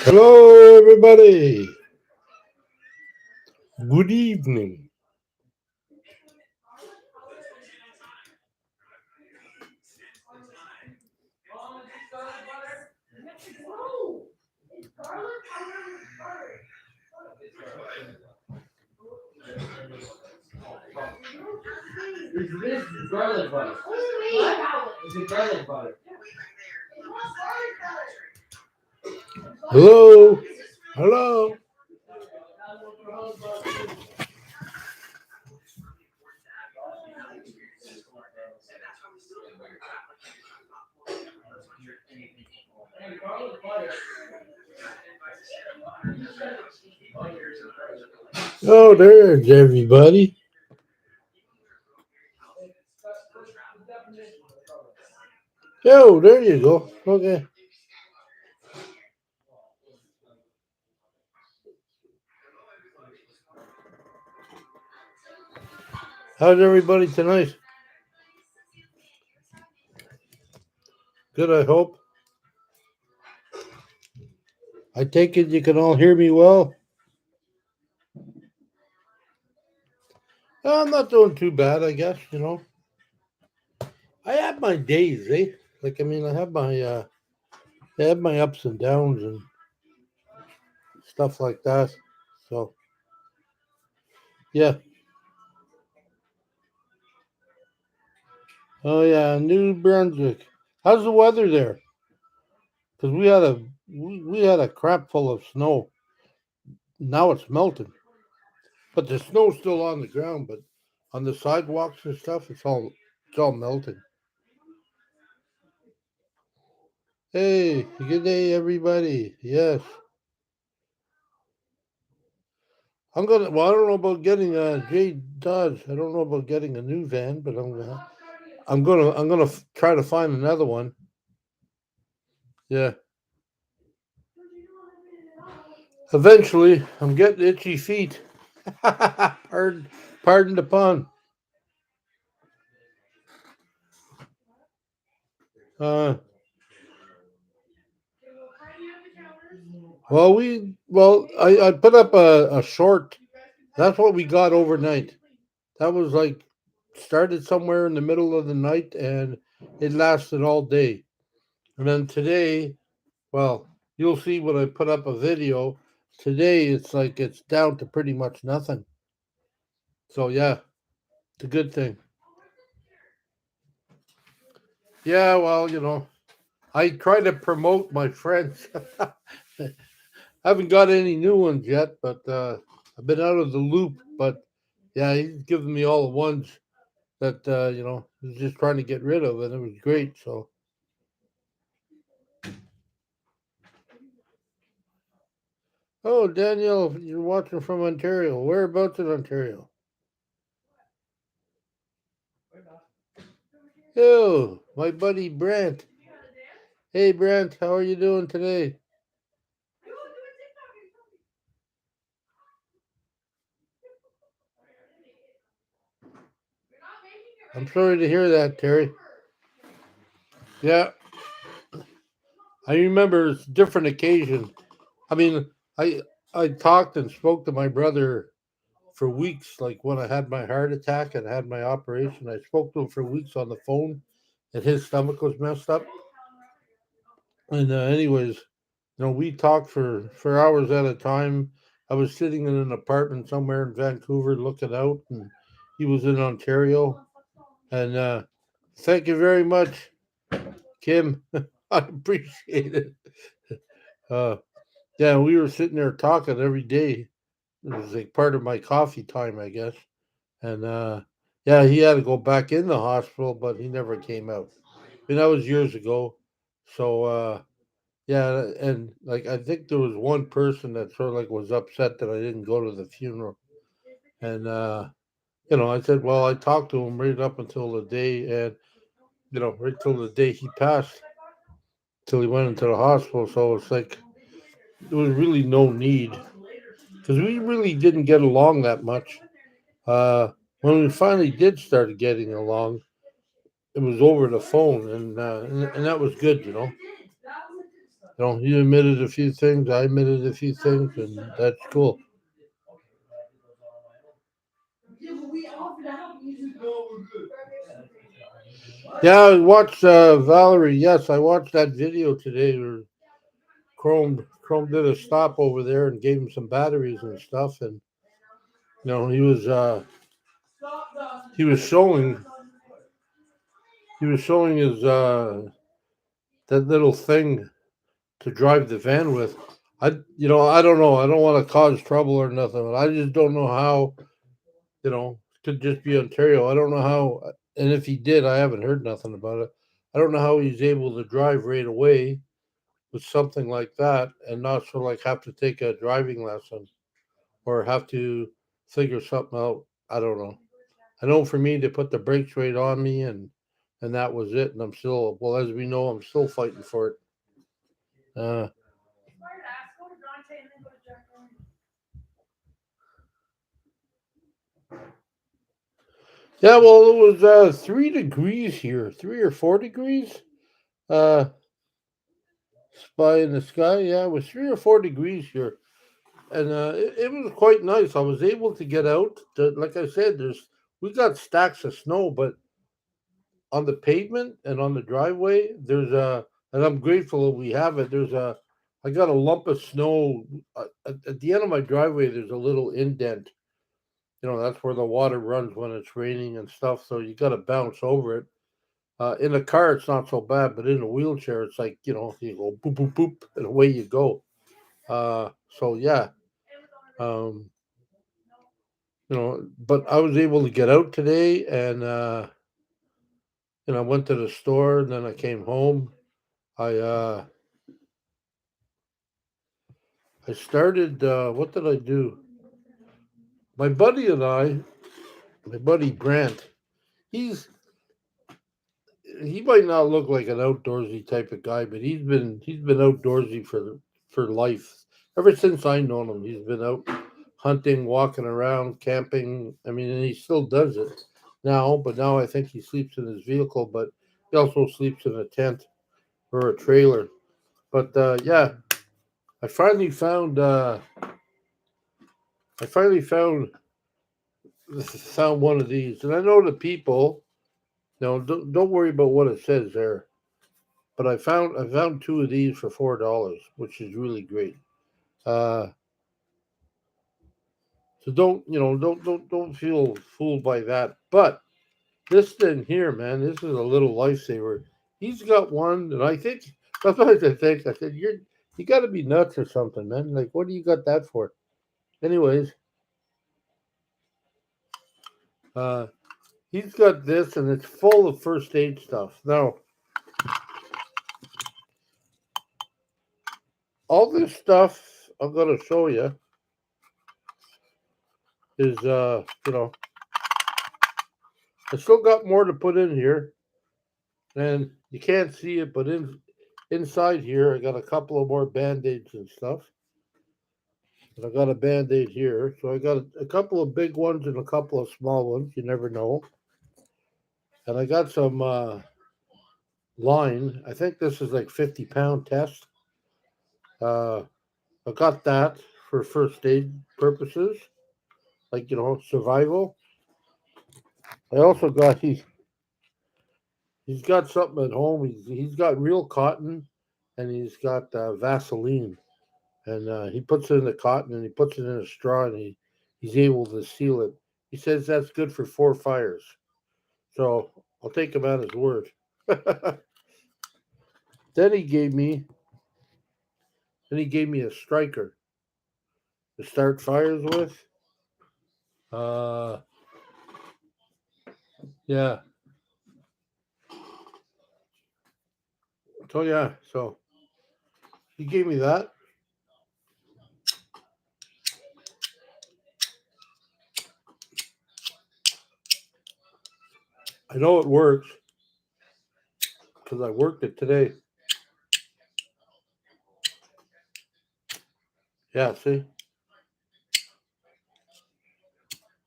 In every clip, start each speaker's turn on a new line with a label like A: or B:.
A: Hello, everybody. Good evening.
B: This is garlic butter. What? It's a garlic butter.
A: Hello. Hello. Oh, there's everybody. Oh, there you go. Okay. How's everybody tonight? Good, I hope. I take it you can all hear me well. I'm not doing too bad, I guess, I have my days, eh? I have my ups and downs and stuff like that. So, yeah. Oh yeah, New Brunswick. How's the weather there? Because we had a crap full of snow. Now it's melting, but the snow's still on the ground. But on the sidewalks and stuff, it's all melting. Hey, good day, everybody. Yes, I'm gonna. Well, I don't know about getting a J Dodge. I don't know about getting a new van, but I'm gonna try to find another one. Yeah, eventually. I'm getting itchy feet. Pardon the pun. Uh, I put up a short. That's what we got overnight. That was like started somewhere in the middle of the night and it lasted all day. And then today, well, you'll see when I put up a video. Today it's like it's down to pretty much nothing. So yeah, it's a good thing. Yeah, well, I try to promote my friends. I haven't got any new ones yet, but I've been out of the loop. But yeah, he's given me all the ones that he's just trying to get rid of, and it was great. So, oh, Daniel, you're watching from Ontario. Whereabouts in Ontario? Oh, my buddy Brent. Hey, Brent, how are you doing today? I'm sorry to hear that, Terry. Yeah, I remember it's a different occasion. I mean, I I talked and spoke to my brother for weeks. Like when I had my heart attack and had my operation, I spoke to him for weeks on the phone, and his stomach was messed up. And anyways, we talked for hours at a time. I was sitting in an apartment somewhere in Vancouver looking out, and he was in Ontario. And thank you very much, Kim. I appreciate it. Uh, yeah, we were sitting there talking every day. It was like part of my coffee time, I guess. And yeah, he had to go back in the hospital, but he never came out. I mean, that was years ago. So yeah, and like I think there was one person that sort of like was upset that I didn't go to the funeral. And I said, well, I talked to him right up until the day, and right till the day he passed, till he went into the hospital. So it's like there was really no need because we really didn't get along that much. Uh, when we finally did start getting along, it was over the phone, and that was good. He admitted a few things, I admitted a few things, and that's cool. Yeah, I watched Valerie. Yes, I watched that video today. Where Chrome did a stop over there and gave him some batteries and stuff, and he was showing he was showing his that little thing to drive the van with. I don't know. I don't want to cause trouble or nothing. But I just don't know how. Could just be Ontario. I don't know how. And if he did, I haven't heard nothing about it. I don't know how he's able to drive right away with something like that and not so like have to take a driving lesson or have to figure something out. I don't know. I know for me, they put the brakes right on me, and that was it. And I'm still, well, as we know, I'm still fighting for it. Uh, yeah, well, it was 3 degrees here, 3 or 4 degrees. Uh, Spy in the sky. Yeah, it was 3 or 4 degrees here, and it was quite nice. I was able to get out. Like I said, we got stacks of snow, but on the pavement and on the driveway, and I'm grateful that we have it. I got a lump of snow at the end of my driveway. There's a little indent. That's where the water runs when it's raining and stuff. So you got to bounce over it. In a car, it's not so bad, but in a wheelchair, it's like you go boop boop boop, and away you go. So yeah, um, but I was able to get out today, and I went to the store, and then I came home. I started. What did I do? My buddy and I, my buddy Brant, he's he might not look like an outdoorsy type of guy, but he's been outdoorsy for life. Ever since I known him, he's been out hunting, walking around, camping. I mean, and he still does it now. But now I think he sleeps in his vehicle, but he also sleeps in a tent or a trailer. But yeah, I finally found. I finally found one of these, and I know the people. No, don't worry about what it says there. But I found two of these for $4, which is really great. Uh, so don't feel fooled by that. But this thing here, man, this is a little lifesaver. He's got one, and I think sometimes I said you got to be nuts or something, man. Like, what do you got that for? Anyways, uh, he's got this, and it's full of first aid stuff. Now, all this stuff I'm gonna show you is I still got more to put in here, and you can't see it, but inside here I got a couple of more band-aids and stuff. And I got a band-aid here, so I got a couple of big ones and a couple of small ones. You never know. And I got some line. I think this is like 50-pound test. Uh, I got that for first aid purposes, like survival. I also got he's got something at home. He's got real cotton, and he's got Vaseline, and he puts it in the cotton and he puts it in a straw, and he's able to seal it. He says that's good for 4 fires. So I'll take him at his word. then he gave me then he gave me a striker to start fires with. Uh, yeah. So yeah. So he gave me that. I know it works because I worked it today. Yeah, see?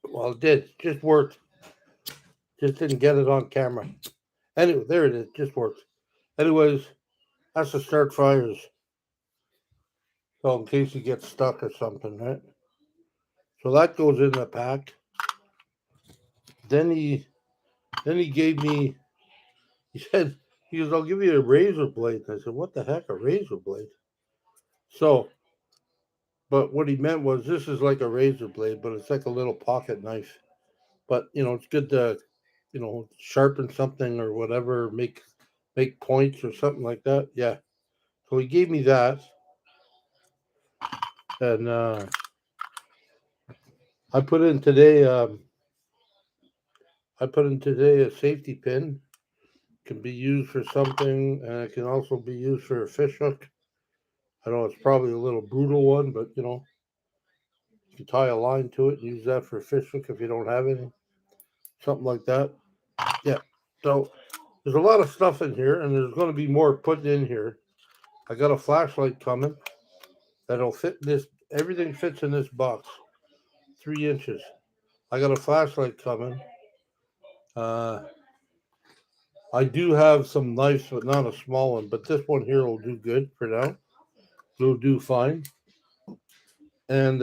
A: Well, it did. Just worked. Just didn't get it on camera. Anyway, there it is. Just worked. Anyways, that's to start fires. So in case you get stuck or something, right? So that goes in the pack. Then he gave me, he said, he goes, I'll give you a razor blade. And I said, what the heck, a razor blade? So, but what he meant was this is like a razor blade, but it's like a little pocket knife. But it's good to, sharpen something or whatever, make points or something like that. Yeah. So he gave me that, and I put in today. I put in today a safety pin. Can be used for something, and it can also be used for a fish hook. I know it's probably a little brutal one, but you can tie a line to it and use that for a fish hook if you don't have any, something like that. Yeah. So there's a lot of stuff in here, and there's going to be more put in here. I got a flashlight coming that'll fit this. Everything fits in this box, 3 inches. I got a flashlight coming. Uh, I do have some knives, but not a small one. But this one here will do good for now. It'll do fine. And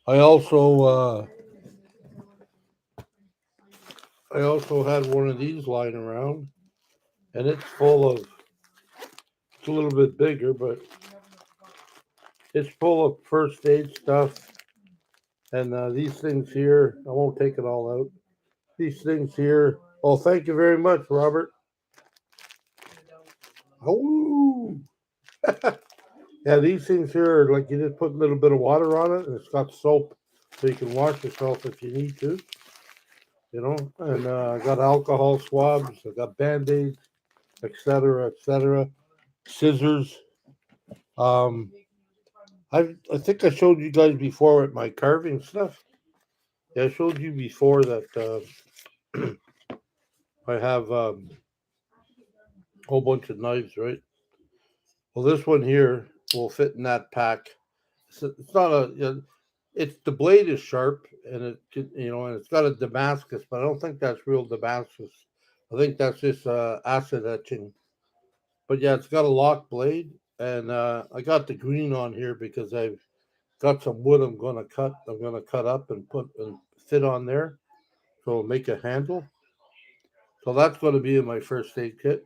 A: I also uh, I also had one of these lying around, and it's full of. It's a little bit bigger, but it's full of first aid stuff. And these things here, I won't take it all out. These things here. Oh, thank you very much, Robert. Oh, yeah, these things here are like you just put a little bit of water on it, and it's got soap, so you can wash yourself if you need to. And I got alcohol swabs, I got band-aids, etc., etc., scissors. Um, I think I showed you guys before with my carving stuff. Yeah, I showed you before that I have a whole bunch of knives, right? Well, this one here will fit in that pack. It's not it's the blade is sharp and and it's got a Damascus, but I don't think that's real Damascus. I think that's just acid etching. But yeah, it's got a lock blade, and I got the green on here because I've got some wood I'm gonna cut. I'm gonna cut up and put and fit on there, so make a handle. So that's going to be in my first aid kit.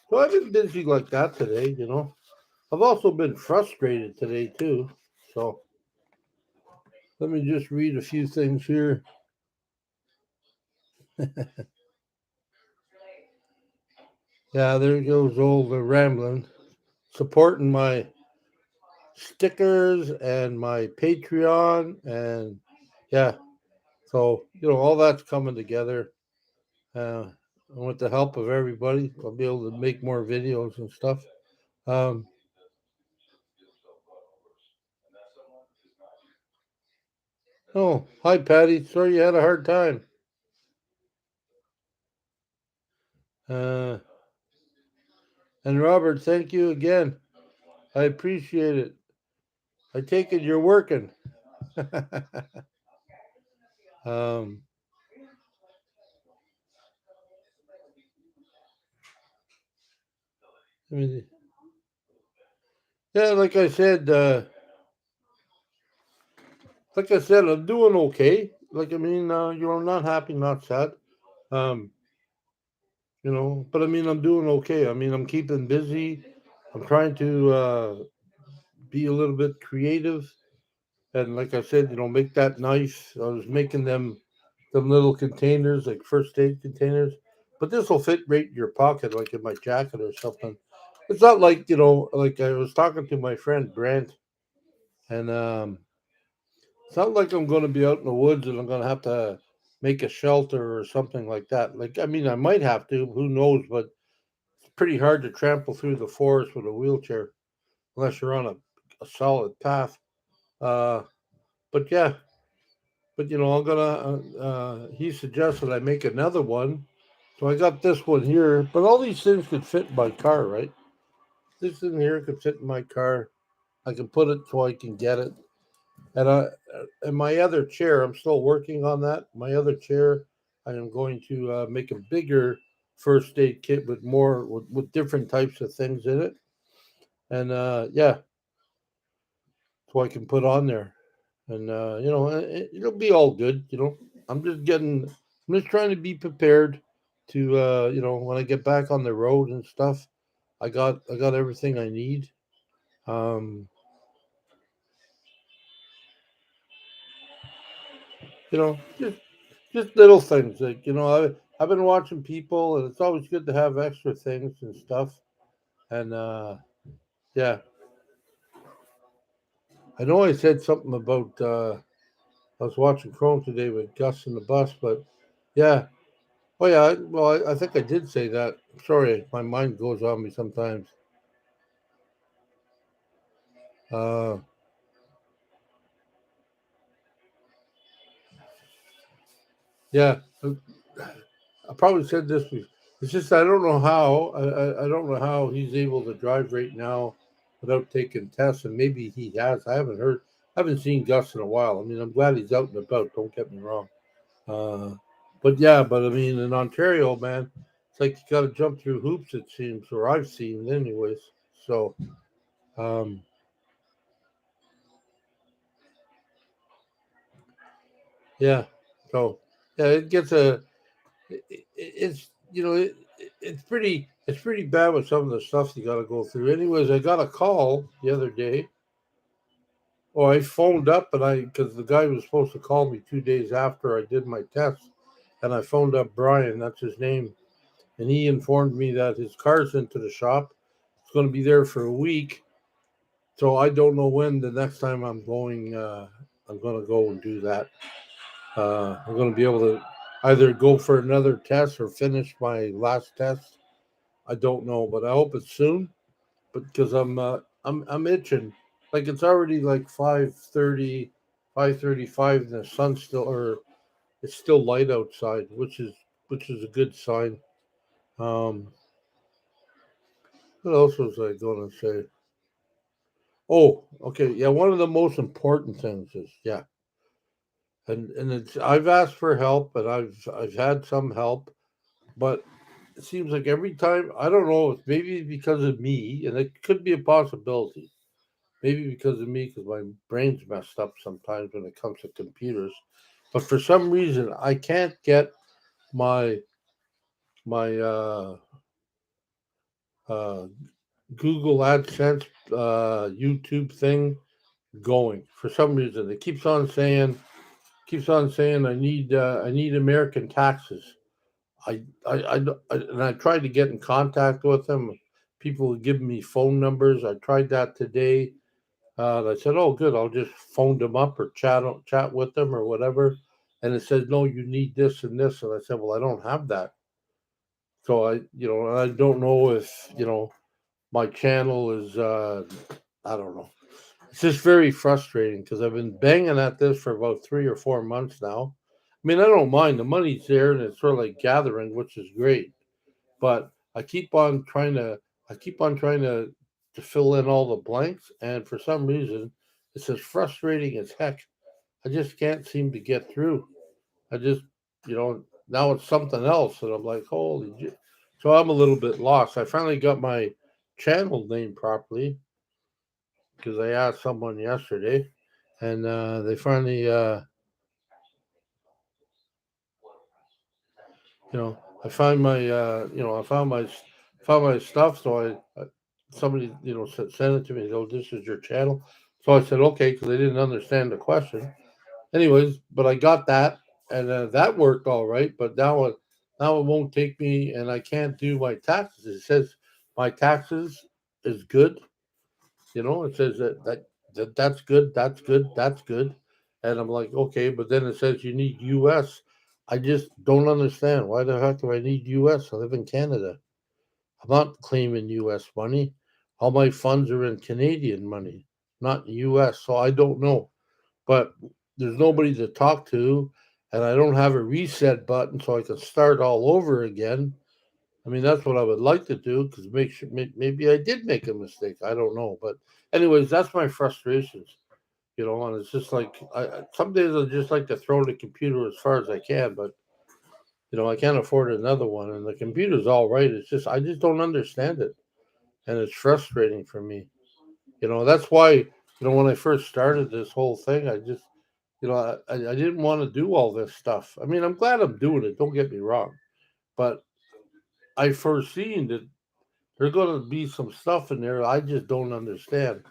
A: So I've been busy like that today. I've also been frustrated today too. So let me just read a few things here. Yeah, there goes old rambling, supporting my stickers and my Patreon, and yeah, so all that's coming together. Uh, with the help of everybody, I'll be able to make more videos and stuff. Um, oh, hi Patty. Sorry you had a hard time. Uh, and Robert, thank you again. I appreciate it. I take it you're working. um, I mean, yeah, like I said, I'm doing okay. Not happy, not sad. Um, but I mean, I'm doing okay. I mean, I'm keeping busy. I'm trying to be a little bit creative, and like I said, make that knife. I was making them little containers, like first aid containers. But this will fit right in your pocket, like in my jacket or something. It's not like like I was talking to my friend Brent, and it's not like I'm going to be out in the woods and I'm going to have to make a shelter or something like that. Like, I mean, I might have to, who knows? But it's pretty hard to trample through the forest with a wheelchair unless you're on a solid path. Uh, but yeah, but I'm gonna. He suggested I make another one, so I got this one here. But all these things could fit in my car, right? This in here could fit in my car. I can put it so I can get it. And and my other chair, I'm still working on that. My other chair, I am going to make a bigger first aid kit with more with different types of things in it, and yeah, so I can put on there, and it'll be all good. I'm just getting, I'm just trying to be prepared to when I get back on the road and stuff. I got everything I need. Um, just little things like I've been watching people, and it's always good to have extra things and stuff. And yeah, I know I said something about I was watching Chrome today with Gus in the bus, but yeah, oh yeah, well I think I did say that. Sorry, my mind goes on me sometimes. Uh, yeah, I probably said this before. It's just I don't know how I don't know how he's able to drive right now without taking tests, and maybe he has. I haven't seen Gus in a while. I mean, I'm glad he's out and about. Don't get me wrong. Uh, but yeah, but I mean, in Ontario, man, it's like you got to jump through hoops. It seems, or I've seen, anyways. So um, yeah, so yeah, it gets it's it's pretty bad with some of the stuff you got to go through. Anyways, I got a call the other day. Oh, I phoned up, and I because the guy was supposed to call me 2 days after I did my test, and I phoned up Brian. That's his name, and he informed me that his car's into the shop. It's going to be there for a week, so I don't know when the next time I'm going. I'm going to go and do that. I'm going to be able to either go for another test or finish my last test. I don't know, but I hope it's soon. But because I'm itching, like it's already like 5:30, 5:35, and the sun's still or it's still light outside, which is a good sign. Um, what else was I going to say? Oh, okay, yeah. One of the most important things is yeah, and it's I've asked for help, and I've had some help, but it seems like every time I don't know, it's maybe because of me, and it could be a possibility. Maybe because of me, because my brain's messed up sometimes when it comes to computers. But for some reason, I can't get my my uh, Google AdSense YouTube thing going. For some reason, it keeps on saying I need American taxes. And I tried to get in contact with them. People would give me phone numbers. I tried that today. I said, "Oh, good. I'll just phone them up or chat with them or whatever." And it says, "No, you need this and this." And I said, "Well, I don't have that." So I don't know if my channel is. I don't know. It's just very frustrating because I've been banging at this for about 3 or 4 months now. I mean, I don't mind the money's there and it's sort of like gathering, which is great. But I keep on trying to fill in all the blanks, and for some reason, it's as frustrating as heck. I just can't seem to get through. I just, now it's something else, and I'm like, so I'm a little bit lost. I finally got my channel name properly because I asked someone yesterday, and they finally, I find my, found my stuff. So somebody, sent it to me. Oh, this is your channel. So I said, okay, because I didn't understand the question. Anyways, but I got that, and that worked all right. But now it won't take me, and I can't do my taxes. It says my taxes is good. It says that's good, that's good, that's good, and I'm like, okay, but then it says you need U.S. I just don't understand why the heck do I need U.S. I live in Canada. I'm not claiming U.S. money. All my funds are in Canadian money, not U.S. So I don't know, but there's nobody to talk to, and I don't have a reset button so I can start all over again. I mean, that's what I would like to do because make sure maybe I did make a mistake. I don't know, but anyways, that's my frustrations. And it's just like some days I just like to throw the computer as far as I can, but I can't afford another one, and the computer's all right. It's just I just don't understand it, and it's frustrating for me. That's why when I first started this whole thing, I just I didn't want to do all this stuff. I mean, I'm glad I'm doing it. Don't get me wrong, but I foreseen that there's going to be some stuff in there I just don't understand.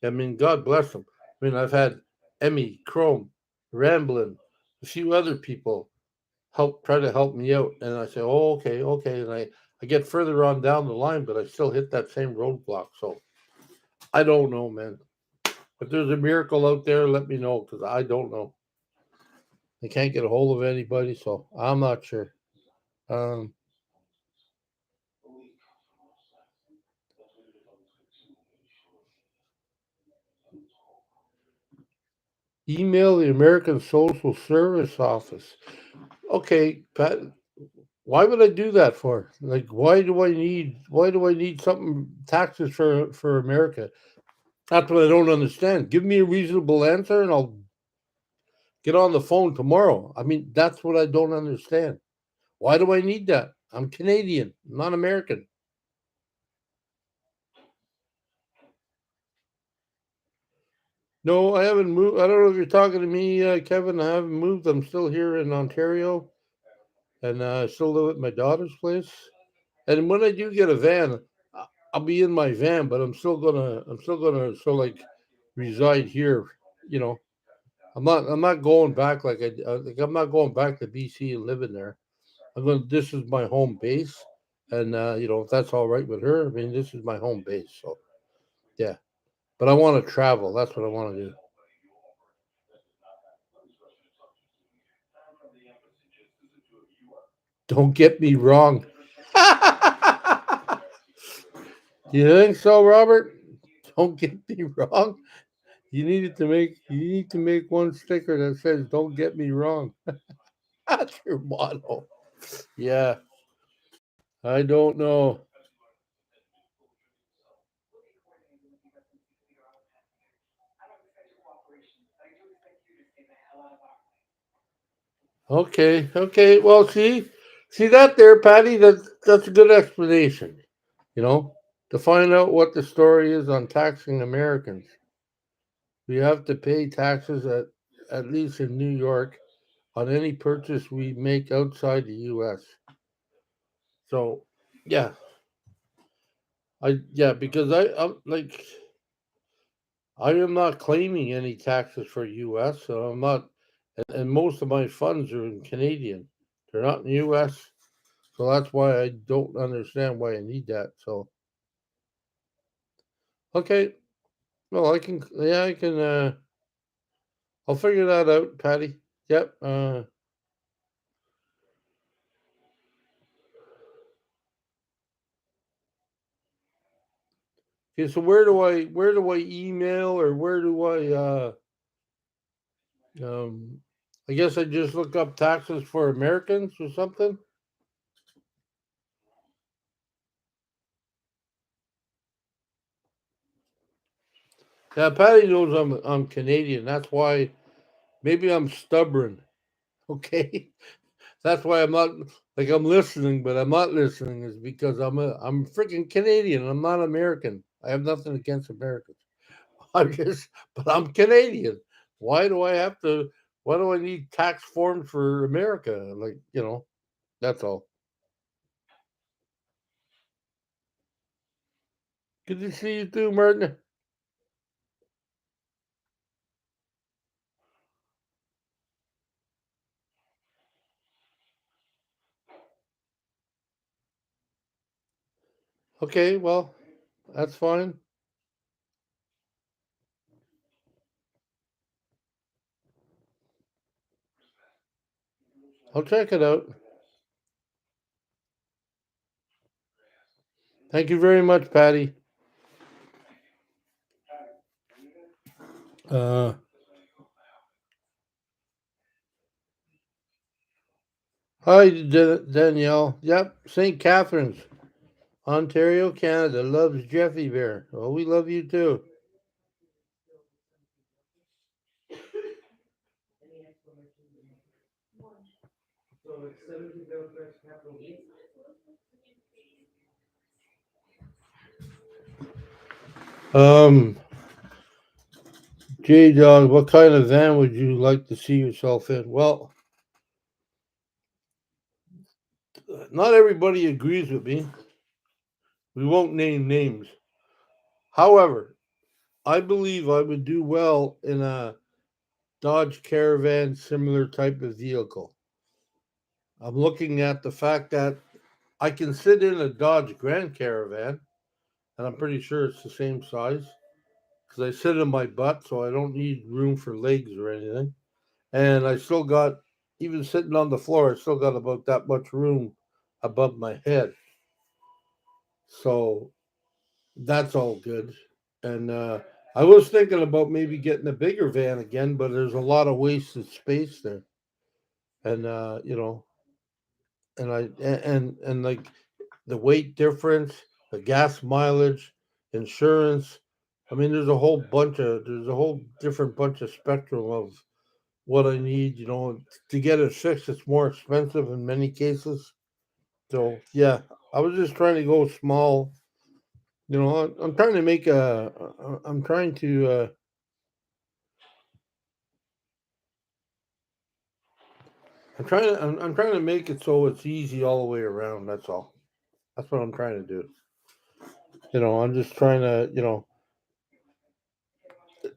A: I mean, God bless them. I mean, I've had Emmy, Chrome, Ramblin', a few other people try to help me out, and I say, "Oh, okay, okay," and I get further on down the line, but I still hit that same roadblock. So I don't know, man. If there's a miracle out there, let me know because I don't know. I can't get a hold of anybody, so I'm not sure. Um, Email the American Social Service Office. Okay, Pat. Why would I do that for? Like, why do I need something taxes for America? That's what I don't understand. Give me a reasonable answer, and I'll get on the phone tomorrow. I mean, that's what I don't understand. Why do I need that? I'm Canadian, not American. No, I haven't moved. I don't know if you're talking to me, Kevin. I haven't moved. I'm still here in Ontario, and I still live at my daughter's place. And when I do get a van, I'll be in my van, but I'm still gonna so like reside here. You know, I'm not going back like I'm not going back to BC and living there. This is my home base, and if that's all right with her, I mean, this is my home base. So yeah, but I want to travel. That's what I want to do. Don't get me wrong. You think so, Robert? Don't get me wrong. You need to make one sticker that says "Don't get me wrong." That's your motto. Yeah, I don't know. Okay, okay. Well, see that there, Patty. That's a good explanation. You know, to find out what the story is on taxing Americans, we have to pay taxes at least in New York on any purchase we make outside the U.S. So, yeah, because I'm like I am not claiming any taxes for U.S. So I'm not, and most of my funds are in Canadian. They're not in U.S. So that's why I don't understand why I need that. So okay, well I can. I'll figure that out, Patty. Yep. Okay, so where do I email or where do um I guess I just look up taxes for Americans or something? Yeah, Patty knows I'm Canadian. That's why maybe I'm stubborn. Okay. That's why I'm not like I'm listening, but I'm not listening is because I'm freaking Canadian. I'm not American. I have nothing against Americans. But I'm Canadian. Why do I have to? Why do I need tax forms for America? Like that's all. Good to see you too, Martin. Okay, well, that's fine. I'll check it out. Thank you very much, Patty. Uh, Hi, Danielle. Yep, St. Catharines, Ontario, Canada loves Jeffy Bear. Well, we love you too.
B: So it's 17 Democrats, capital E.
A: Um, J Dog, what kind of van would you like to see yourself in? Well, not everybody agrees with me. We won't name names. However, I believe I would do well in a Dodge Caravan similar type of vehicle. I'm looking at the fact that I can sit in a Dodge Grand Caravan, and I'm pretty sure it's the same size because I sit in my butt, so I don't need room for legs or anything. And I still got, even sitting on the floor, I still got about that much room above my head. So that's all good. And I was thinking about maybe getting a bigger van again, but there's a lot of wasted space there. And and like the weight difference, the gas mileage, insurance. I mean, there's a whole different bunch of spectrum of what I need. To get it fixed, it's more expensive in many cases. So yeah, I was just trying to go small. I'm trying to make a. I'm trying to. I'm trying to make it so it's easy all the way around. That's all. That's what I'm trying to do. I'm just trying to.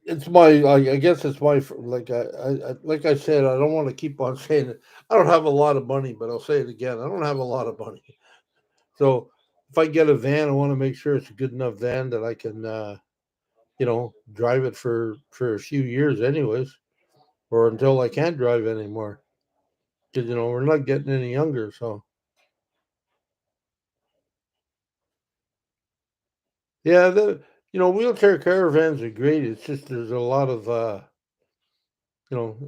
A: It's my. I guess it's my. Like I said, I don't want to keep on saying it. I don't have a lot of money, but I'll say it again. I don't have a lot of money. So if I get a van, I want to make sure it's a good enough van that I can, drive it for a few years, anyways, or until I can't drive anymore. Because we're not getting any younger. So yeah, the wheelchair caravans are great. It's just there's a lot of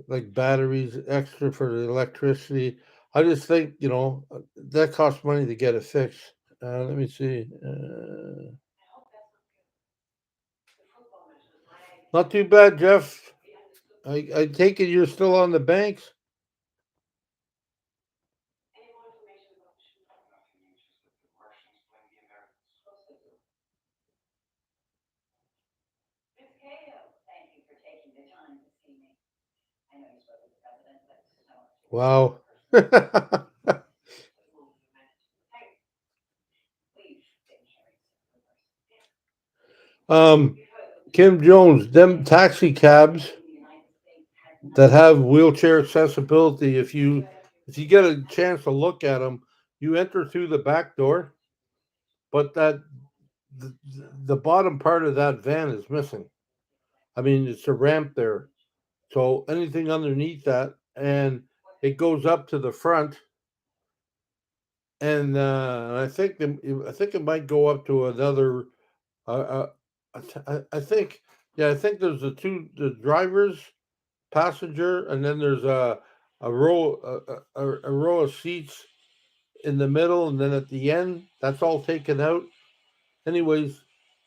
A: like batteries extra for the electricity. I just think that costs money to get it fixed. Let me see. Not too bad, Jeff. I take it you're still on the banks. Wow. um, Kim Jones, them taxi cabs that have wheelchair accessibility. If you get a chance to look at them, you enter through the back door, but the, the bottom part of that van is missing. I mean, it's a ramp there, so anything underneath that, and it goes up to the front, and I think it might go up to another. I think, yeah, I think there's the drivers, passenger, and then there's a row of seats in the middle, and then at the end, that's all taken out. Anyways,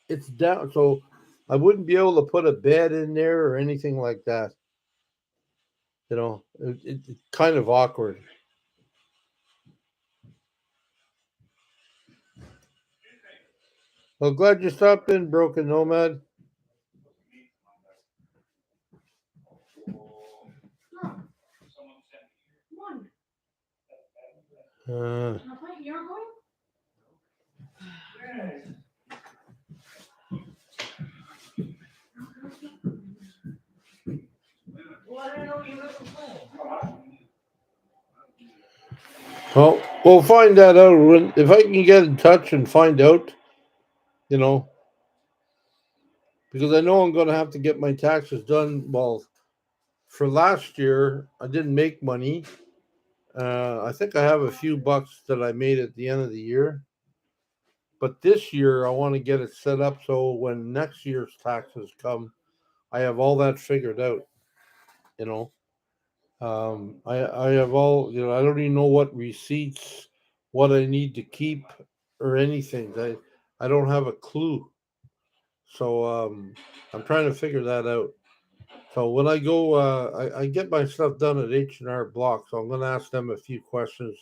A: it's down, so I wouldn't be able to put a bed in there or anything like that. It's kind of awkward. Well, glad you stopped in, Broken Nomad. Uh, well, we'll find that out if I can get in touch and find out. You know, because I know I'm going to have to get my taxes done. Well, for last year, I didn't make money. I think I have a few bucks that I made at the end of the year. But this year, I want to get it set up so when next year's taxes come, I have all that figured out. You know, I have all. I don't even know what receipts, what I need to keep, or anything. I don't have a clue. So I'm trying to figure that out. So when I go, I get my stuff done at H&R Block. So I'm going to ask them a few questions.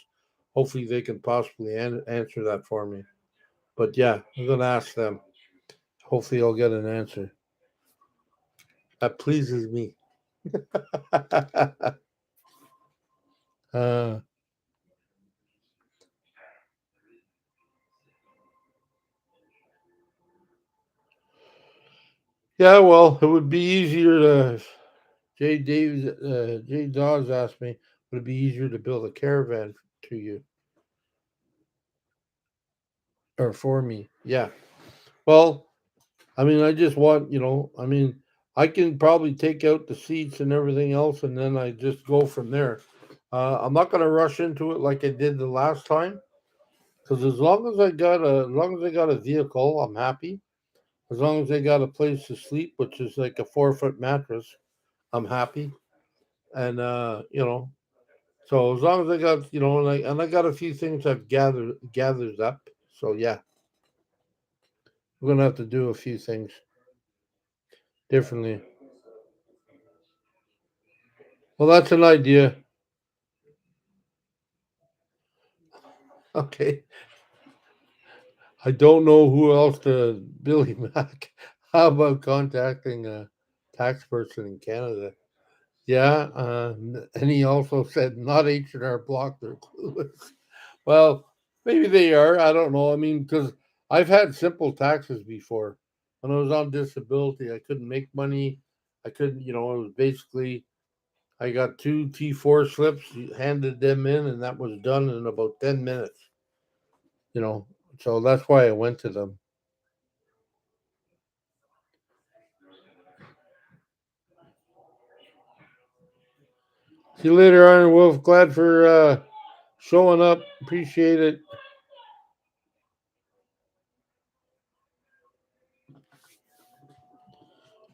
A: Hopefully they can possibly answer that for me. But yeah, I'm going to ask them. Hopefully I'll get an answer. That pleases me. uh, yeah, well, it would be easier to. Jay Dawes asked me, would it be easier to build a caravan to you or for me? Yeah. Well, I mean, I just want, I mean, I can probably take out the seats and everything else, and then I just go from there. I'm not going to rush into it like I did the last time, because as long as I got a vehicle, I'm happy. As long as I got a place to sleep, which is like a 4 foot mattress, I'm happy. And so as long as I got, and I got a few things I've gathered up. So yeah, we're gonna have to do a few things differently. Well, that's an idea. Okay. I don't know who else to Billy Mac. How about contacting a tax person in Canada? Yeah, and he also said not H&R Block. They're clueless. Well, maybe they are. I don't know. I mean, because I've had simple taxes before. When I was on disability, I couldn't make money. I couldn't, it was basically I got two T4 slips, handed them in, and that was done in about 10 minutes. You know, so that's why I went to them. See you later, Iron Wolf. Glad for showing up. Appreciate it.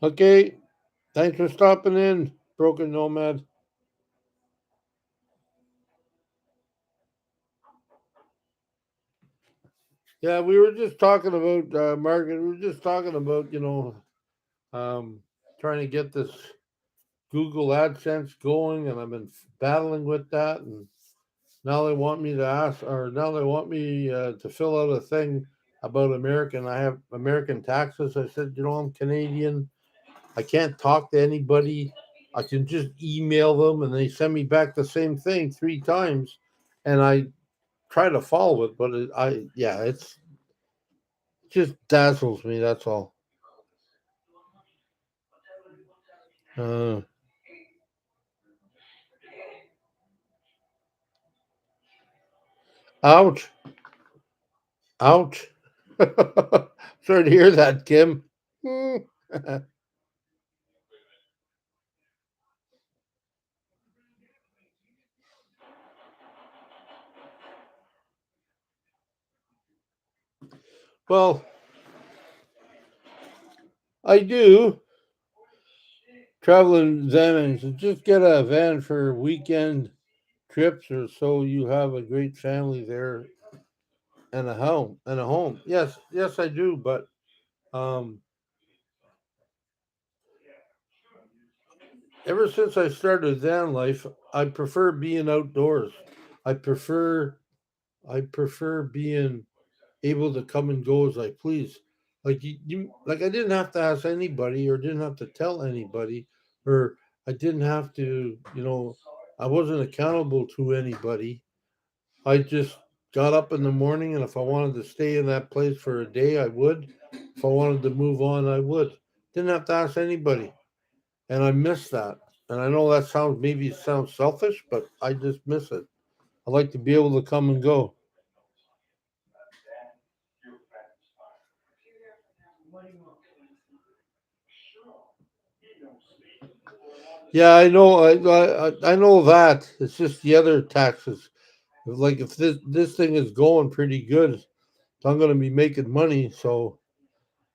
A: Okay, thanks for stopping in, Broken Nomad. Yeah, we were just talking about market. We were just talking about um, trying to get this Google AdSense going, and I've been battling with that. And now they want me to ask, or now they want me to fill out a thing about American. I have American taxes. I said, I'm Canadian. I can't talk to anybody. I can just email them, and they send me back the same thing 3 times, and I try to follow it, but it just dazzles me. That's all. Uh, ouch, ouch. Sorry to hear that, Kim. Hmm. Well, I do travel in vans. So just get a van for weekend trips, or so you have a great family there and a home. Yes, yes, I do. But um, ever since I started van life, I prefer being outdoors. I prefer I prefer being able to come and go as I please. Like like I didn't have to ask anybody or didn't have to tell anybody or I didn't have to, I wasn't accountable to anybody. I just got up in the morning and if I wanted to stay in that place for a day, I would. If I wanted to move on, I would. Didn't have to ask anybody. And I miss that. And I know that sounds selfish, but I just miss it. I like to be able to come and go. Yeah, I know. I know that. It's just the other taxes. Like if this thing is going pretty good, I'm going to be making money. So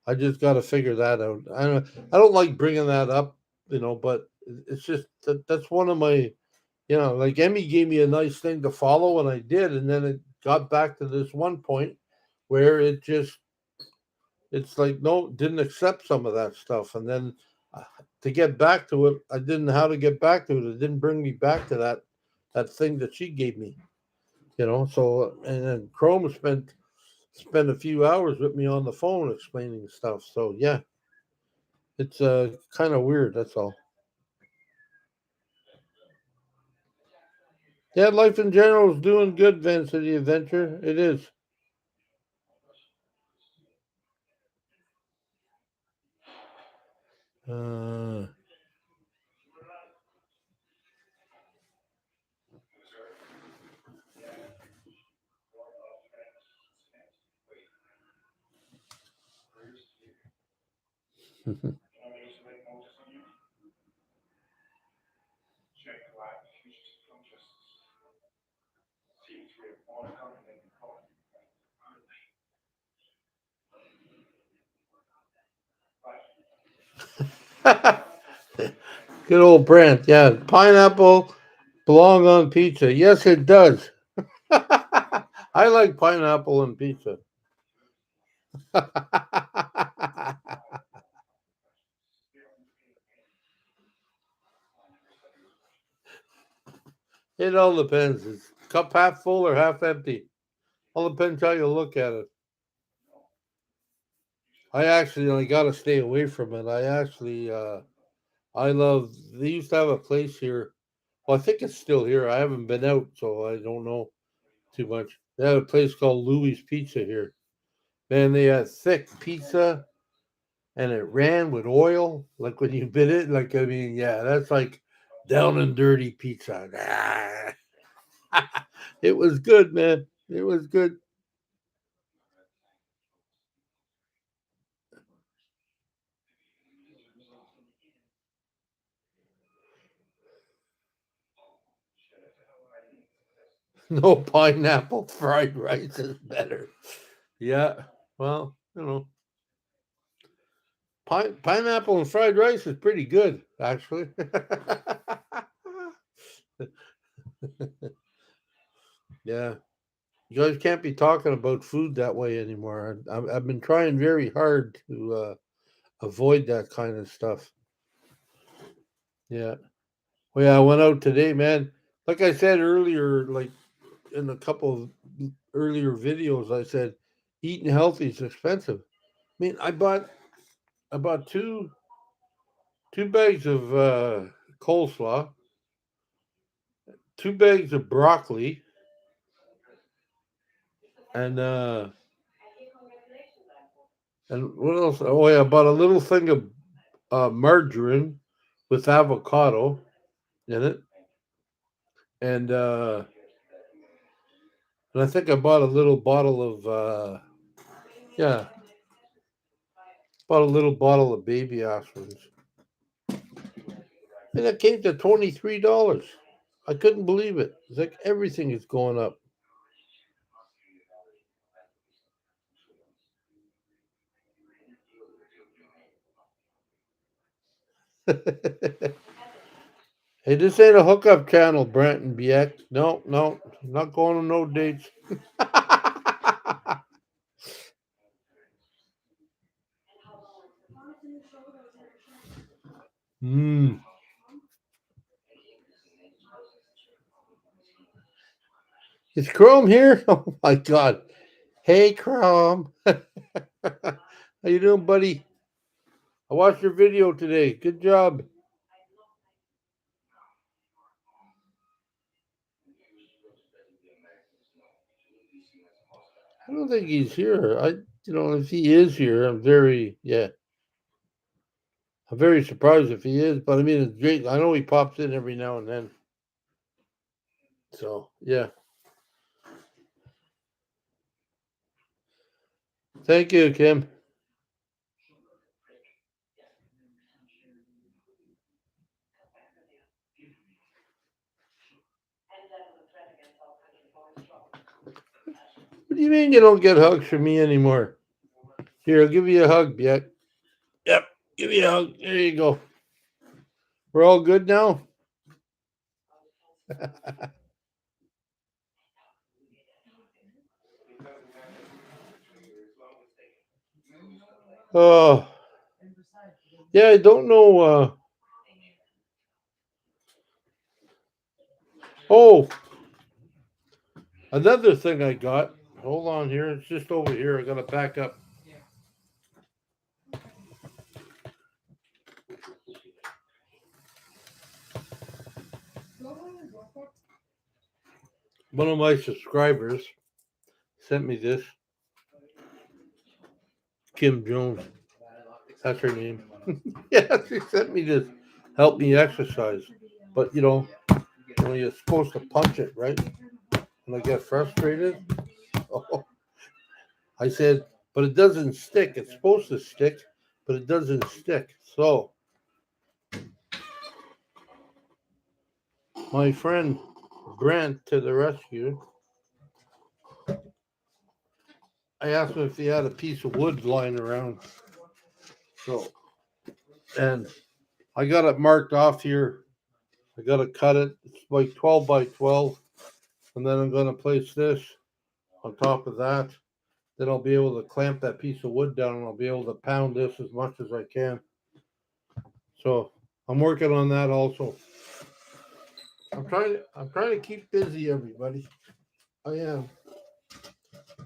A: I just got to figure that out. I don't like bringing that up, but it's just that's one of my, like Emmy gave me a nice thing to follow, and I did, and then it got back to this one point where it's like no, didn't accept some of that stuff, and then uh, to get back to it, I didn't know how to get back to it. It didn't bring me back to that thing that she gave me. So and then Chrome spent a few hours with me on the phone explaining stuff. So yeah, it's kind of weird. That's all. Yeah, life in general is doing good, Vince. Of the adventure, it is. Uh, Good old Brent. Yeah, pineapple belong on pizza. Yes, it does. I like pineapple and pizza. It all depends. Is cup half full or half empty? All depends how you look at it. I actually I gotta stay away from it. I love. They used to have a place here. Well, I think it's still here. I haven't been out, so I don't know too much. They had a place called Louis Pizza here. Man, they had thick pizza and it ran with oil. Like when you bit it, like I mean, yeah, that's like down and dirty pizza. It was good, man. It was good. No pineapple fried rice is better. Yeah. Well, pineapple and fried rice is pretty good, actually. Yeah. You guys can't be talking about food that way anymore. I've been trying very hard to avoid that kind of stuff. Yeah. Well, yeah, I went out today, man. Like I said earlier, like in a couple of earlier videos, I said eating healthy is expensive. I mean, I bought two bags of coleslaw, two bags of broccoli, and what else? Oh yeah, I bought a little thing of margarine with avocado in it, and uh, and I think I bought a little bottle of yeah, bought a little bottle of baby aspirins, and it came to $23. I couldn't believe it. It's like everything is going up. Hey, this ain't a hookup channel, Brent and Biek. No, no, not going on no dates. Mm. Is Chrome here? Oh my God. Hey, Chrome. How you doing, buddy? I watched your video today. Good job. I don't think he's here. If he is here, I'm very surprised if he is. But I mean, it's great. I know he pops in every now and then. So yeah, thank you, Kim. What do you mean you don't get hugs from me anymore? Here, I'll give you a hug, Biek. Yep, give me a hug. There you go. We're all good now. Oh, Yeah, I don't know. Oh, another thing I got. Hold on here. It's just over here. I gotta back up. One of my subscribers sent me this. Kim Jones. That's her name. Yeah, she sent me this. Help me exercise. But you're supposed to punch it, right? And I get frustrated. Oh, I said, but it doesn't stick. It's supposed to stick, but it doesn't stick. So my friend Brent to the rescue. I asked him if he had a piece of wood lying around. So, and I got it marked off here. I got to cut it. It's like 12 by 12. And then I'm going to place this on top of that. Then I'll be able to clamp that piece of wood down and I'll be able to pound this as much as I can. So I'm working on that also. I'm trying to keep busy, everybody. I am.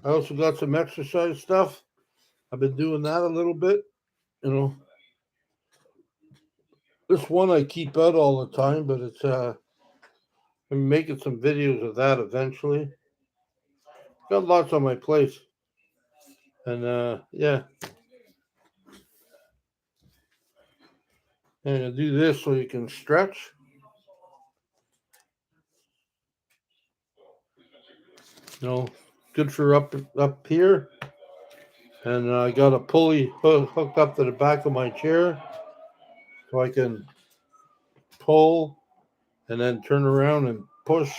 A: I also got some exercise stuff. I've been doing that a little bit. You know, this one I keep out all the time, but I'm making some videos of that eventually. Got lots on my plate, and yeah, and I do this so you can stretch. You know, good for up here. And I got a pulley hooked up to the back of my chair, so I can pull and then turn around and push.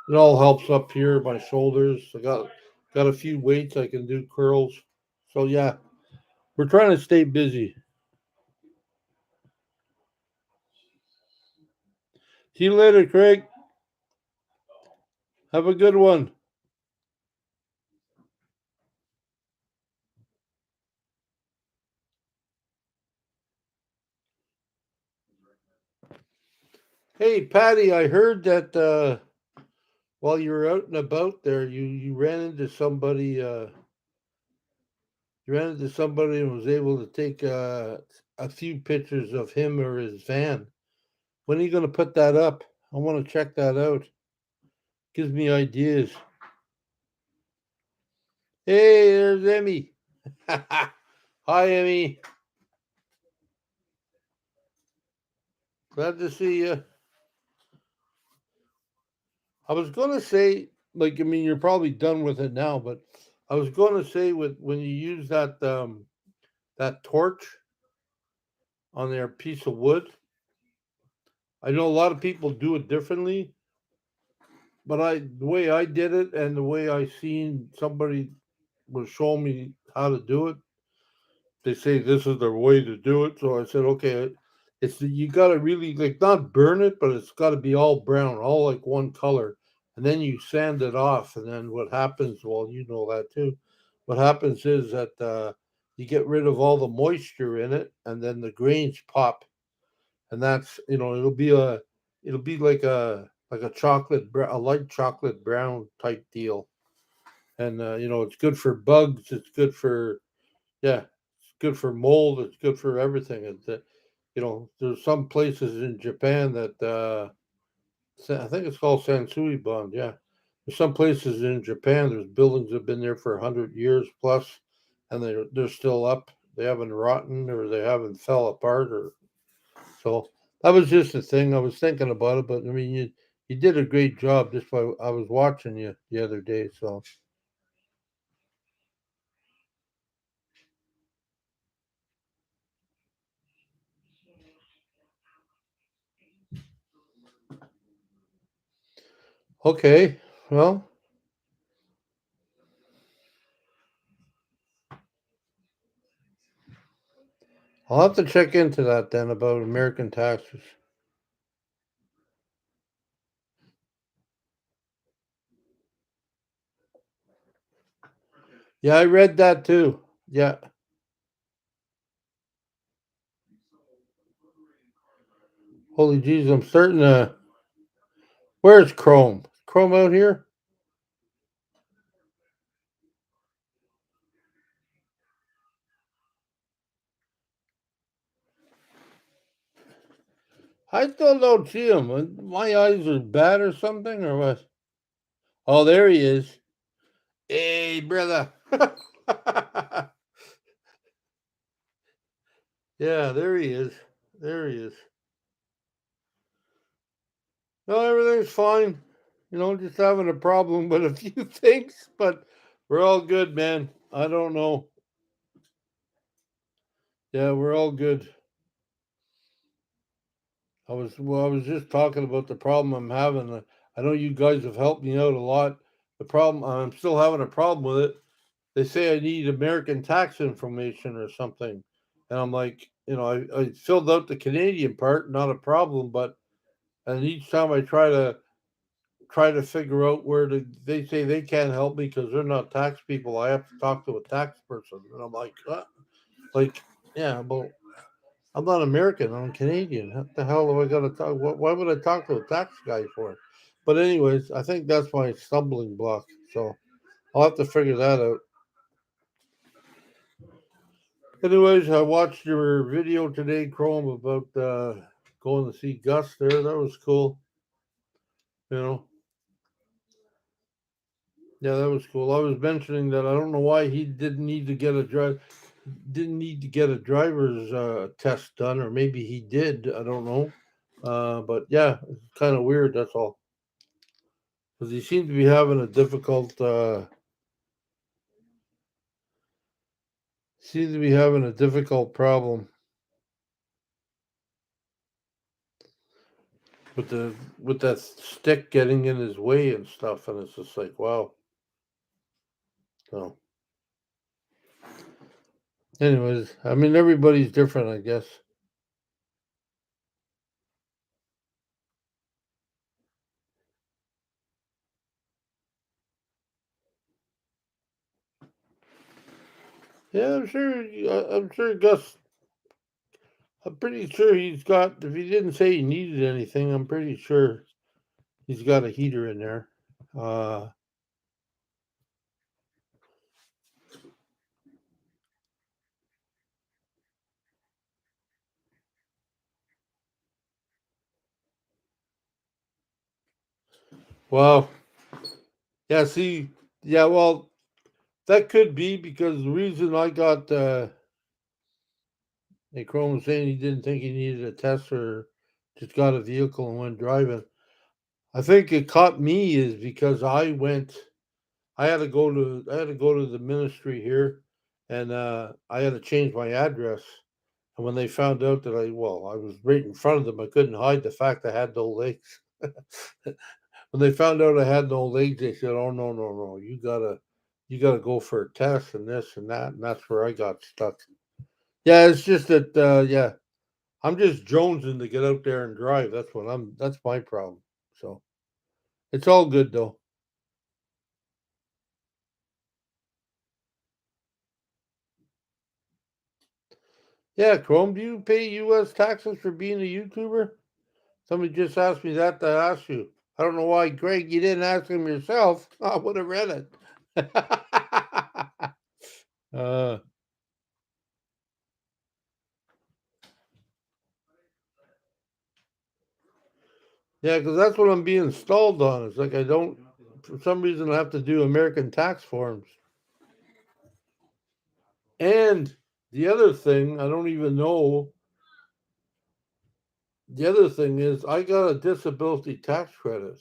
A: It all helps up here, my shoulders. I got a few weights I can do curls. So yeah, we're trying to stay busy. See you later, Craig. Have a good one. Hey, Patty, I heard that while you were out and about there, you ran into somebody. You ran into somebody and was able to take a few pictures of him or his van. When are you going to put that up? I want to check that out. Gives me ideas. Hey, there's Emmy. Hi, Emmy. Glad to see you. I was going to say, like, I mean, you're probably done with it now, but I was going to say, with when you use that torch on their piece of wood, I know a lot of people do it differently, but the way I did it and the way I seen somebody was showing me how to do it, they say this is the way to do it. So I said, okay, you got to really like not burn it, but it's got to be all brown, all like one color, and then you sand it off. And then what happens? Well, you know that too. What happens is that you get rid of all the moisture in it, and then the grains pop, and that's it'll be like a a light chocolate brown type deal. And it's good for bugs. It's good for yeah, it's good for mold. It's good for everything. There's some places in Japan that I think it's called Sansui Bond. Yeah, there's some places in Japan. There's buildings that have been there for 100 years plus, and they're still up. They haven't rotten or they haven't fell apart or so. That was just a thing I was thinking about it. But I mean, you did a great job. Just by I was watching you the other day. So okay, well. I'll have to check into that then about American taxes. Yeah, I read that too. Yeah. Holy jeez, I'm starting to. Where's Chrome? Chrome out here? I still don't see him. My eyes are bad or something, or what? Oh, there he is. Hey, brother. Yeah, there he is. There he is. No, everything's fine. Just having a problem with a few things, but we're all good, man. I don't know. Yeah, we're all good. I was just talking about the problem I'm having. I know you guys have helped me out a lot. The problem, I'm still having a problem with it. They say I need American tax information or something, and I'm like, I filled out the Canadian part, not a problem, but and each time I try to figure out they say they can't help me because they're not tax people. I have to talk to a tax person, and I'm like, like, yeah, well, I'm not American. I'm Canadian. What the hell do I got to talk? Why would I talk to a tax guy for? But anyways, I think that's my stumbling block. So I'll have to figure that out. Anyways, I watched your video today, Chrome, about going to see Gus there. That was cool. You know, yeah, that was cool. I was mentioning that I don't know why he didn't need to get a driver's test done, or maybe he did. I don't know. But yeah, it's kind of weird. That's all. Because he seemed to be having a difficult problem with the with that stick getting in his way and stuff, and it's just like, wow. So, anyways, I mean, everybody's different, I guess. Yeah, I'm sure. I'm sure Gus. I'm pretty sure he's got. If he didn't say he needed anything, I'm pretty sure he's got a heater in there. Uh, well, yeah. See, yeah. Well, that could be because the reason I got Chrome was saying he didn't think he needed a test or just got a vehicle and went driving. I think it caught me is because I had to go to the ministry here, and I had to change my address. And when they found out that I was right in front of them, I couldn't hide the fact I had no legs. When they found out I had no legs, they said, "Oh no, no, no! You gotta go for a test and this and that." And that's where I got stuck. Yeah, it's just that. Yeah, I'm just jonesing to get out there and drive. That's my problem. So it's all good though. Yeah, Chrome, do you pay U.S. taxes for being a YouTuber? Somebody just asked me that to ask you. I don't know why, Greg, you didn't ask him yourself. I would have read it. uh, yeah, because that's what I'm being stalled on. It's like I don't, for some reason, I have to do American tax forms. And the other thing, I don't even know. The other thing is, I got a disability tax credit.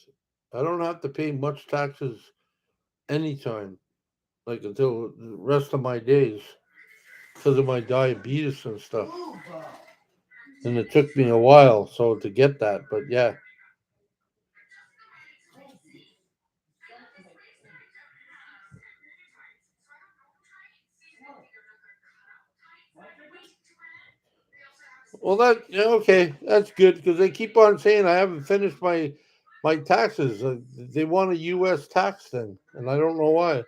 A: I don't have to pay much taxes anytime, like until the rest of my days, because of my diabetes and stuff. And it took me a while so to get that, but yeah. Well, okay, that's good because they keep on saying I haven't finished my taxes. They want a U.S. tax thing, and I don't know why.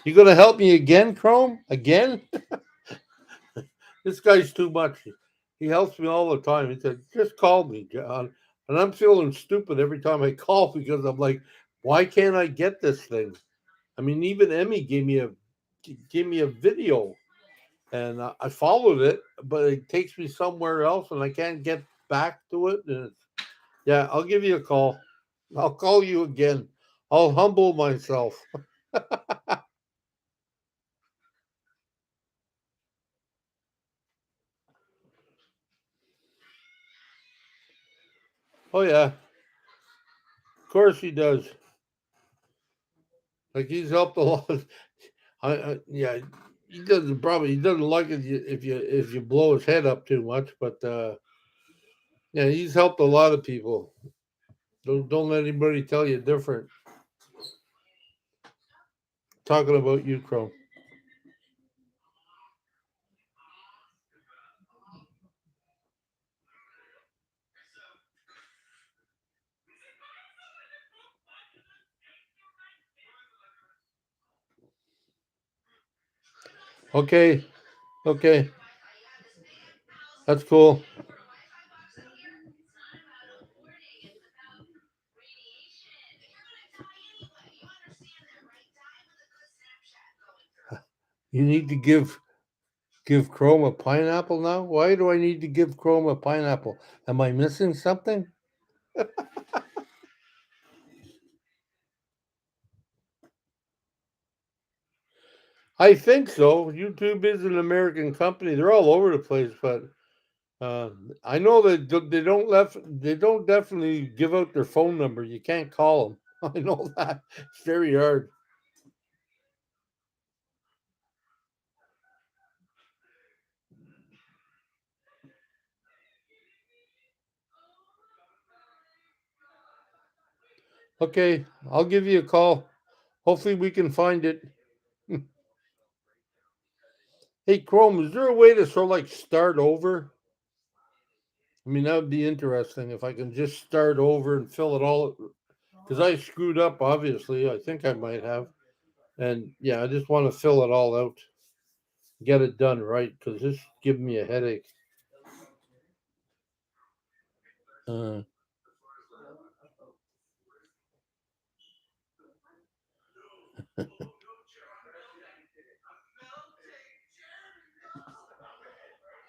A: You gonna help me again, Chrome? Again? This guy's too much. He helps me all the time. He said, "Just call me, John." And I'm feeling stupid every time I call because I'm like, "Why can't I get this thing?" I mean, even Emmy gave me a video, and I followed it, but it takes me somewhere else, and I can't get back to it. And yeah, I'll give you a call. I'll call you again. I'll humble myself. Oh yeah, of course he does. Like he's helped a lot. Yeah, he doesn't like it if you blow his head up too much, but yeah, he's helped a lot of people. Don't let anybody tell you different. Talking about you, Chrome. Okay, okay, that's cool. You need to give Chrome a pineapple now. Why do I need to give Chrome a pineapple? Am I missing something? I think so. YouTube is an American company. They're all over the place, but I know that they don't definitely give out their phone number. You can't call them. I know that. It's very hard. Okay, I'll give you a call. Hopefully we can find it. Hey Chrome, is there a way to sort of like start over? I mean, that would be interesting if I can just start over and fill it all because I screwed up obviously. I think I might have. And yeah, I just want to fill it all out. Get it done right because this is giving me a headache. Uh,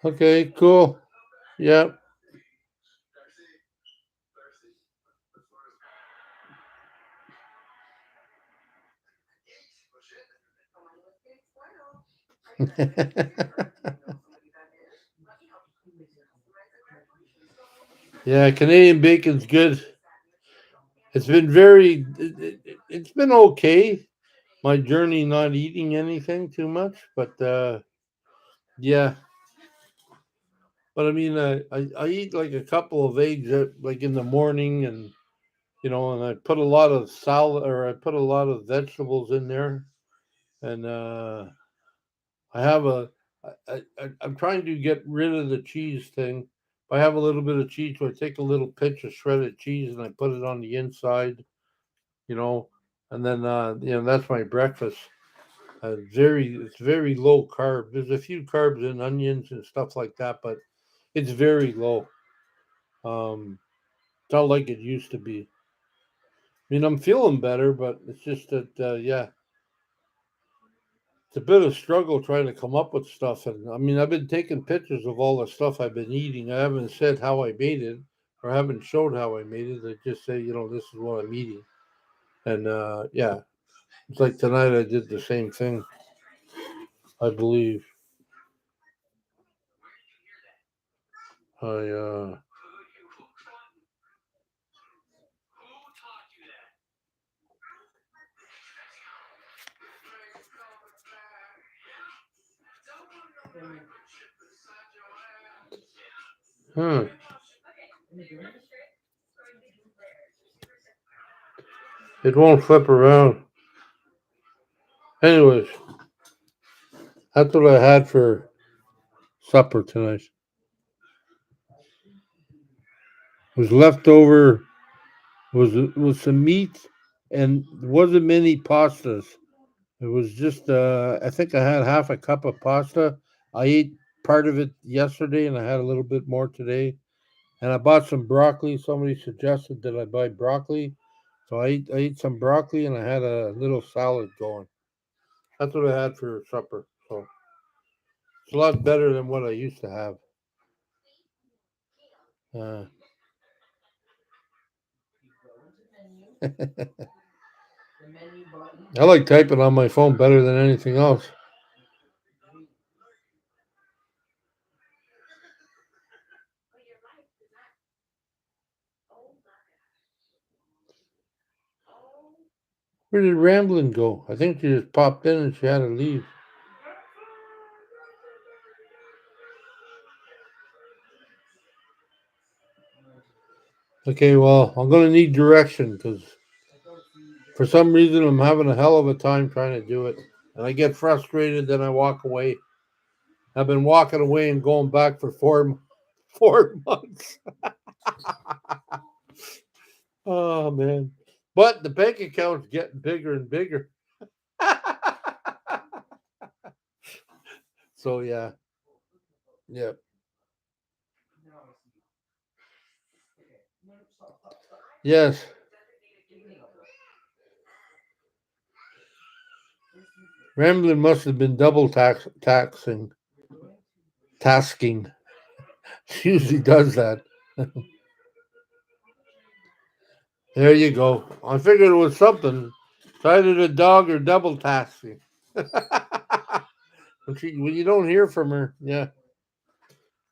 A: okay, cool. Yeah. Yeah, Canadian bacon's good. It's been it's been okay. My journey not eating anything too much, but yeah. But I mean, I eat like a couple of eggs like in the morning, and and I put a lot of salad or I put a lot of vegetables in there, and I have I'm trying to get rid of the cheese thing. If I have a little bit of cheese, so I take a little pinch of shredded cheese and I put it on the inside, you know, and then that's my breakfast. It's very low carb. There's a few carbs in onions and stuff like that, but it's very low. It's not like it used to be. I mean, I'm feeling better, but it's just that yeah, it's a bit of struggle trying to come up with stuff. And I mean, I've been taking pictures of all the stuff I've been eating. I haven't said how I made it, or haven't showed how I made it. I just say, this is what I'm eating. And yeah, it's like tonight I did the same thing. I believe I. Hmm. It won't flip around. Anyways, that's what I had for supper tonight. It was leftover. Was some meat, and there wasn't many pastas. It was just I think I had half a cup of pasta. I ate part of it yesterday and I had a little bit more today. And I bought some broccoli. Somebody suggested that I buy broccoli. So I ate some broccoli and I had a little salad going. That's what I had for supper. So it's a lot better than what I used to have. Uh, I like typing on my phone better than anything else. Where did Ramblin' go? I think she just popped in and she had to leave. Okay, well, I'm going to need direction because for some reason I'm having a hell of a time trying to do it. And I get frustrated, then I walk away. I've been walking away and going back for 4 months. Oh, man. But the bank account's getting bigger and bigger. So, yeah. Yeah. Yes. Ramblin' must have been double tasking. She usually does that. There you go. I figured it was something. It's either the dog or double tasking. When you don't hear from her, yeah.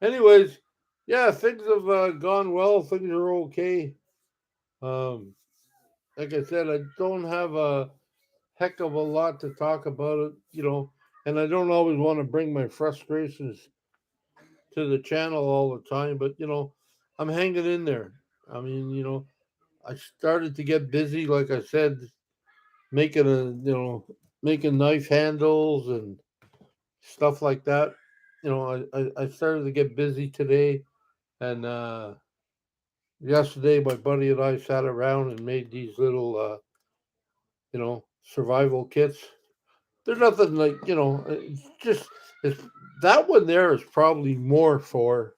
A: Anyways, yeah, things have gone well. Things are okay. Um, like I said, I don't have a heck of a lot to talk about it, and I don't always want to bring my frustrations to the channel all the time, but I'm hanging in there. I mean, I started to get busy, like I said, making making knife handles and stuff like that. I started to get busy today, and yesterday my buddy and I sat around and made these little survival kits. They're nothing like it's just it's that one there is probably more for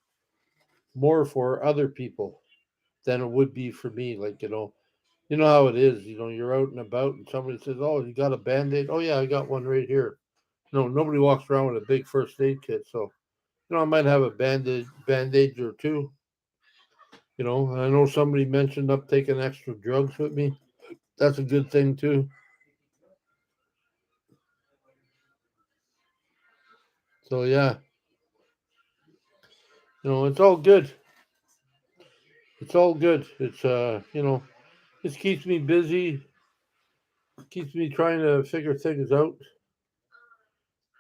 A: other people than it would be for me. Like you know how it is. You're out and about, and somebody says, "Oh, you got a band-aid?" "Oh yeah, I got one right here." No, nobody walks around with a big first aid kit, so I might have a bandage or two. I know somebody mentioned up taking extra drugs with me. That's a good thing too. So yeah, it's all good. It's all good. It's it keeps me busy, keeps me trying to figure things out,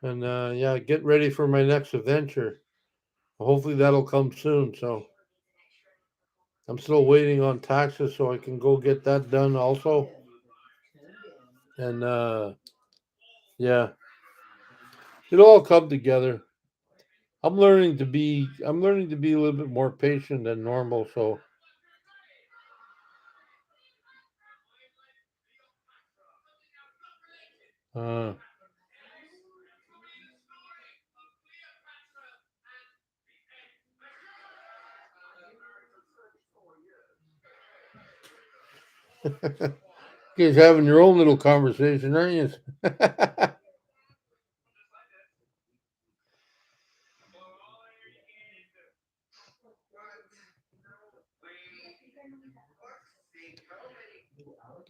A: and yeah, get ready for my next adventure. Hopefully that'll come soon. So I'm still waiting on taxes so I can go get that done also. And yeah, it'll all come together. I'm learning to be a little bit more patient than normal. So uh, you guys having your own little conversation, aren't you?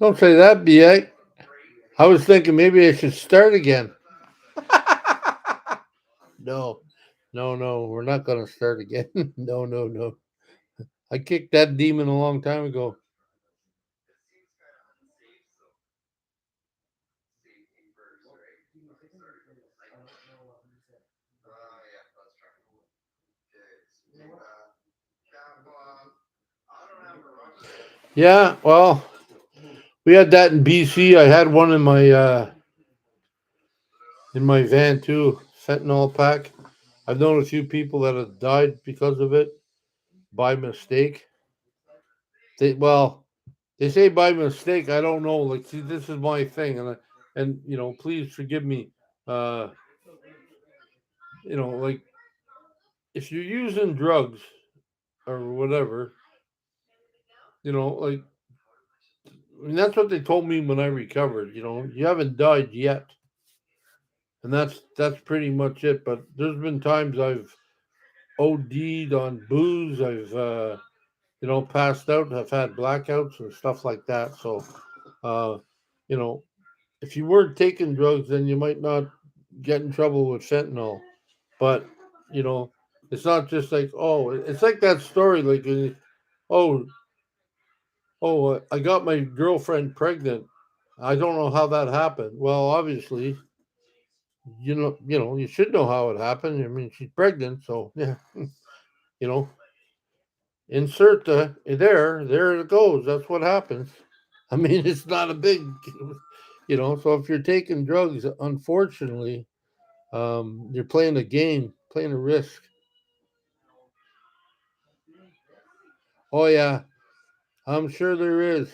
A: Don't say that, BA. I was thinking maybe I should start again. No, no, no, we're not going to start again. No, no, no. I kicked that demon a long time ago. Yeah, well, we had that in BC. I had one in my van too, fentanyl pack. I've known a few people that have died because of it by mistake. They say by mistake. I don't know. Like, see, this is my thing, and and please forgive me. Uh, like if you're using drugs or whatever, like I mean, that's what they told me when I recovered. You haven't died yet, and that's pretty much it. But there's been times I've OD'd on booze. I've passed out. I've had blackouts and stuff like that. So, uh, you know, if you weren't taking drugs, then you might not get in trouble with fentanyl. But you know, it's not just like, oh, it's like that story, like, oh, I got my girlfriend pregnant. I don't know how that happened. Well, obviously, you should know how it happened. I mean, she's pregnant, so yeah, you know, insert there it goes. That's what happens. I mean, it's not a big, So if you're taking drugs, unfortunately, you're playing a game, playing a risk. Oh yeah, I'm sure there is.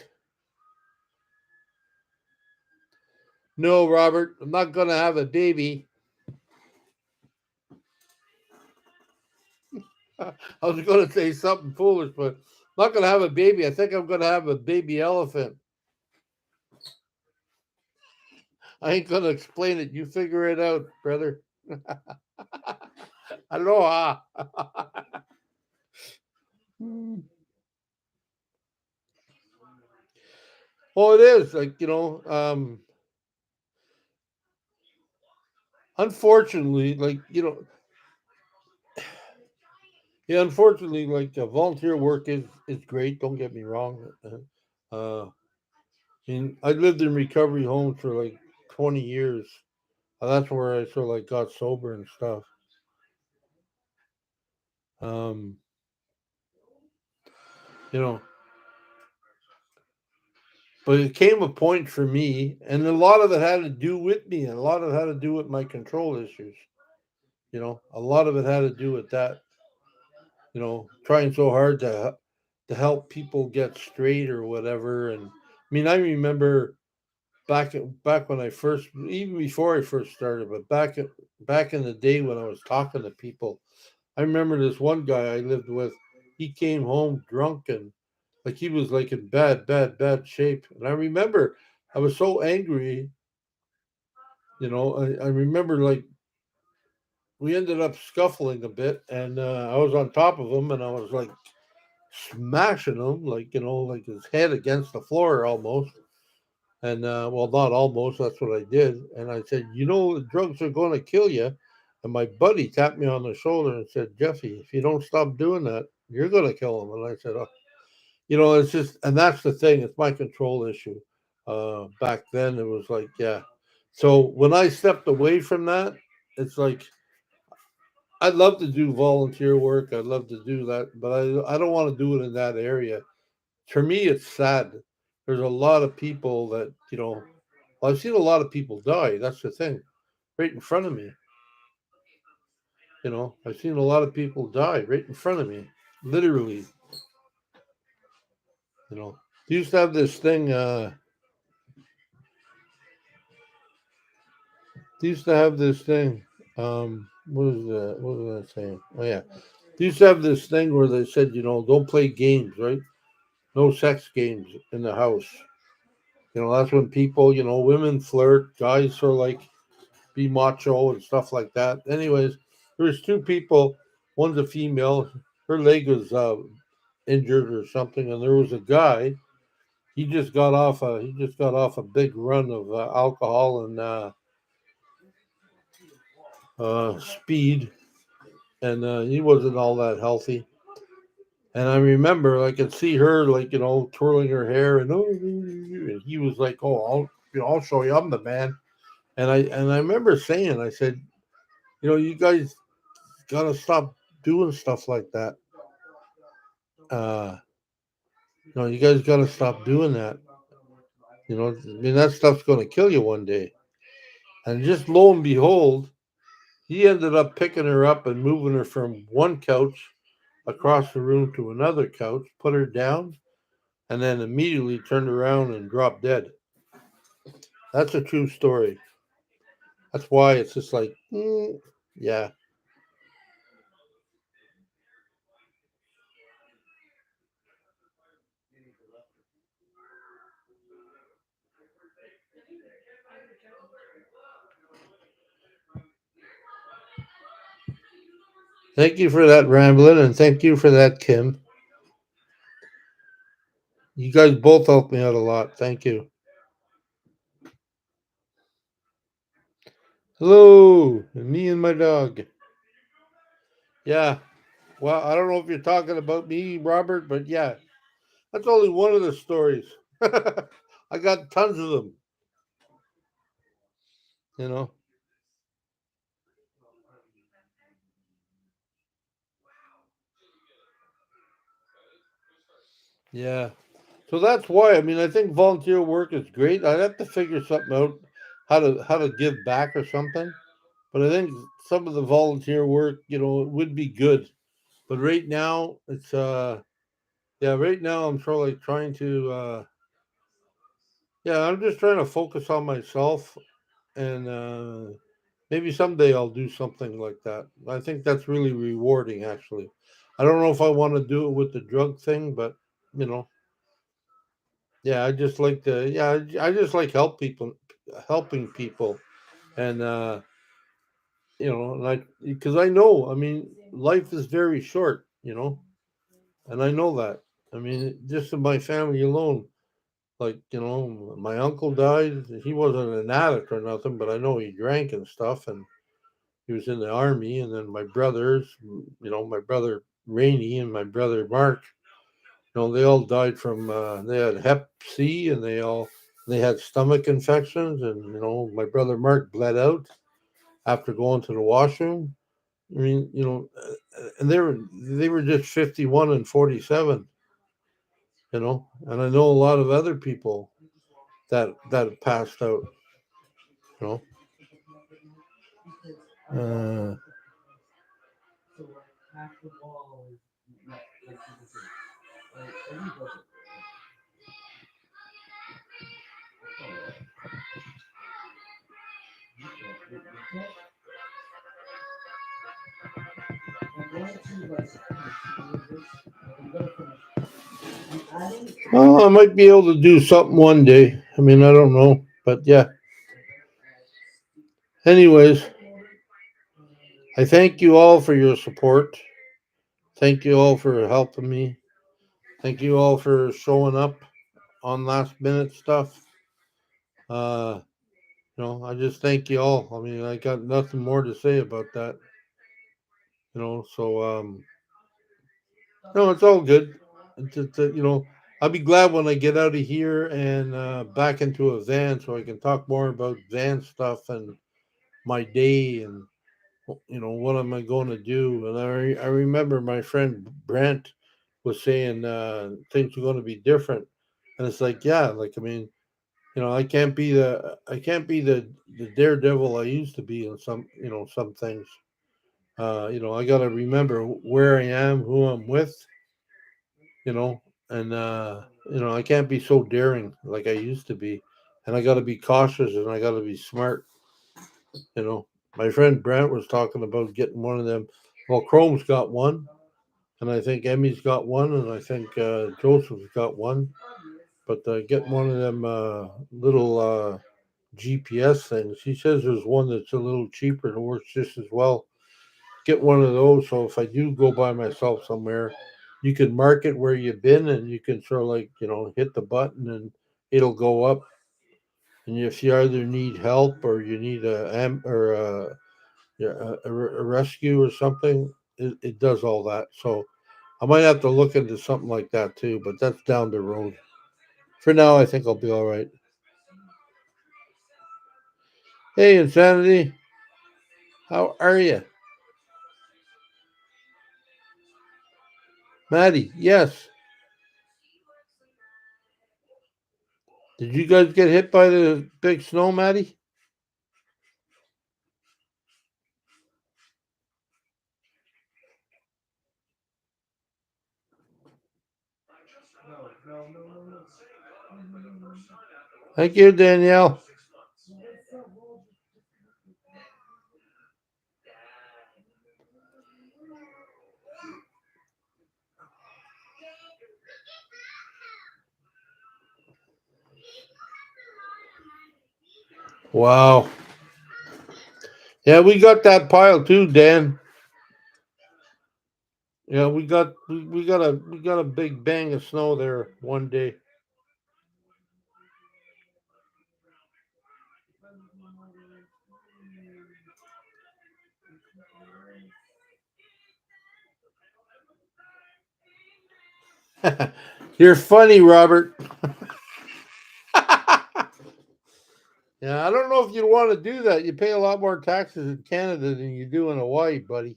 A: No, Robert, I'm not gonna have a baby. I was gonna say something foolish, but I'm not gonna have a baby. I think I'm gonna have a baby elephant. I ain't gonna explain it. You figure it out, brother. Aloha. Well, it is like unfortunately, like yeah, unfortunately, like volunteer work is great. Don't get me wrong. I mean, I lived in recovery homes for like 20 years. That's where I sort of like got sober and stuff. Um, you know, but it came a point for me, and a lot of it had to do with me, and a lot of it had to do with my control issues. A lot of it had to do with that. Trying so hard to help people get straight or whatever. And I mean, I remember back when I first, even before I first started, but back in the day when I was talking to people, I remember this one guy I lived with. He came home drunk and like he was like in bad shape. And I remember I was so angry. I remember like we ended up scuffling a bit, and I was on top of him, and I was like smashing him, like like his head against the floor almost. And well, not almost. That's what I did. And I said, the drugs are going to kill you. And my buddy tapped me on the shoulder and said, Jeffy, if you don't stop doing that, you're going to kill him. And I said, oh, it's just, and that's the thing. It's my control issue. Back then, it was like, yeah. So when I stepped away from that, it's like I'd love to do volunteer work. I'd love to do that, but I don't want to do it in that area. For me, it's sad. There's a lot of people that well, I've seen a lot of people die. That's the thing, right in front of me. I've seen a lot of people die right in front of me, literally. They used to have this thing. They used to have this thing. What is that? What was I saying? Oh yeah, they used to have this thing where they said, don't play games, right? No sex games in the house. That's when people, women flirt, guys are like be macho and stuff like that. Anyways, there was two people. One's a female. Her leg was injured or something, and there was a guy. He just got off a big run of alcohol and speed, and he wasn't all that healthy. And I remember I could see her like twirling her hair, and he was like, "Oh, I'll show you, I'm the man." And I remember saying, I said, you guys gotta stop doing stuff like that. Uh, you guys gotta stop doing that. I mean, that stuff's gonna kill you one day. And just lo and behold, he ended up picking her up and moving her from one couch across the room to another couch, put her down, and then immediately turned around and dropped dead. That's a true story. That's why it's just like, yeah. Thank you for that, Ramblin', and thank you for that, Kim. You guys both helped me out a lot. Thank you. Hello, me and my dog. Yeah. Well, I don't know if you're talking about me, Robert, but yeah, that's only one of the stories. I got tons of them. You know. Yeah. So that's why. I mean, I think volunteer work is great. I'd have to figure something out how to give back or something. But I think some of the volunteer work, would be good. But right now, it's yeah. Right now, I'm sort of like trying to yeah. I'm just trying to focus on myself, and maybe someday I'll do something like that. I think that's really rewarding, actually. I don't know if I want to do it with the drug thing, but you know, yeah, I just like to. Yeah, I just like helping people, and and I because I know. I mean, life is very short, and I know that. I mean, just in my family alone, like my uncle died. He wasn't an addict or nothing, but I know he drank and stuff, and he was in the army. And then my brothers, my brother Rainey and my brother Mark, they all died from they had Hep C, and they had stomach infections, and my brother Mark bled out after going to the washroom. I mean, and they were just 51 and 47, and I know a lot of other people that passed out, you know. Uh, well, I might be able to do something one day. I mean, I don't know, but yeah. Anyways, I thank you all for your support. Thank you all for helping me. Thank you all for showing up on last minute stuff. Uh, I just thank you all. I mean, I got nothing more to say about that. So no, it's all good. It's just, I'll be glad when I get out of here and back into a van so I can talk more about van stuff and my day and what am I going to do. And I remember my friend Brent was saying things are going to be different, and it's like, yeah, like, I mean, I can't be the daredevil I used to be in some things. I got to remember where I am, who I'm with, you know, and I can't be so daring like I used to be, and I got to be cautious and I got to be smart. You know, my friend Brent was talking about getting one of them. Well, Chrome's got one, and I think Emmy's got one, and I think Joseph's got one. But getting one of them little GPS things. He says there's one that's a little cheaper and works just as well. Get one of those, so if I do go by myself somewhere, you can mark it where you've been, and you can sort of like hit the button, and it'll go up. And if you either need help or you need yeah, a rescue or something, it does all that. So I might have to look into something like that too, but that's down the road. For now, I think I'll be all right. Hey, Insanity, how are you? Maddie, yes. Did you guys get hit by the big snow, Maddie? Thank you, Danielle. Wow. Yeah, we got that pile too, Dan. Yeah, we got a big bang of snow there one day. You're funny, Robert. Yeah, I don't know if you'd want to do that. You pay a lot more taxes in Canada than you do in Hawaii, buddy.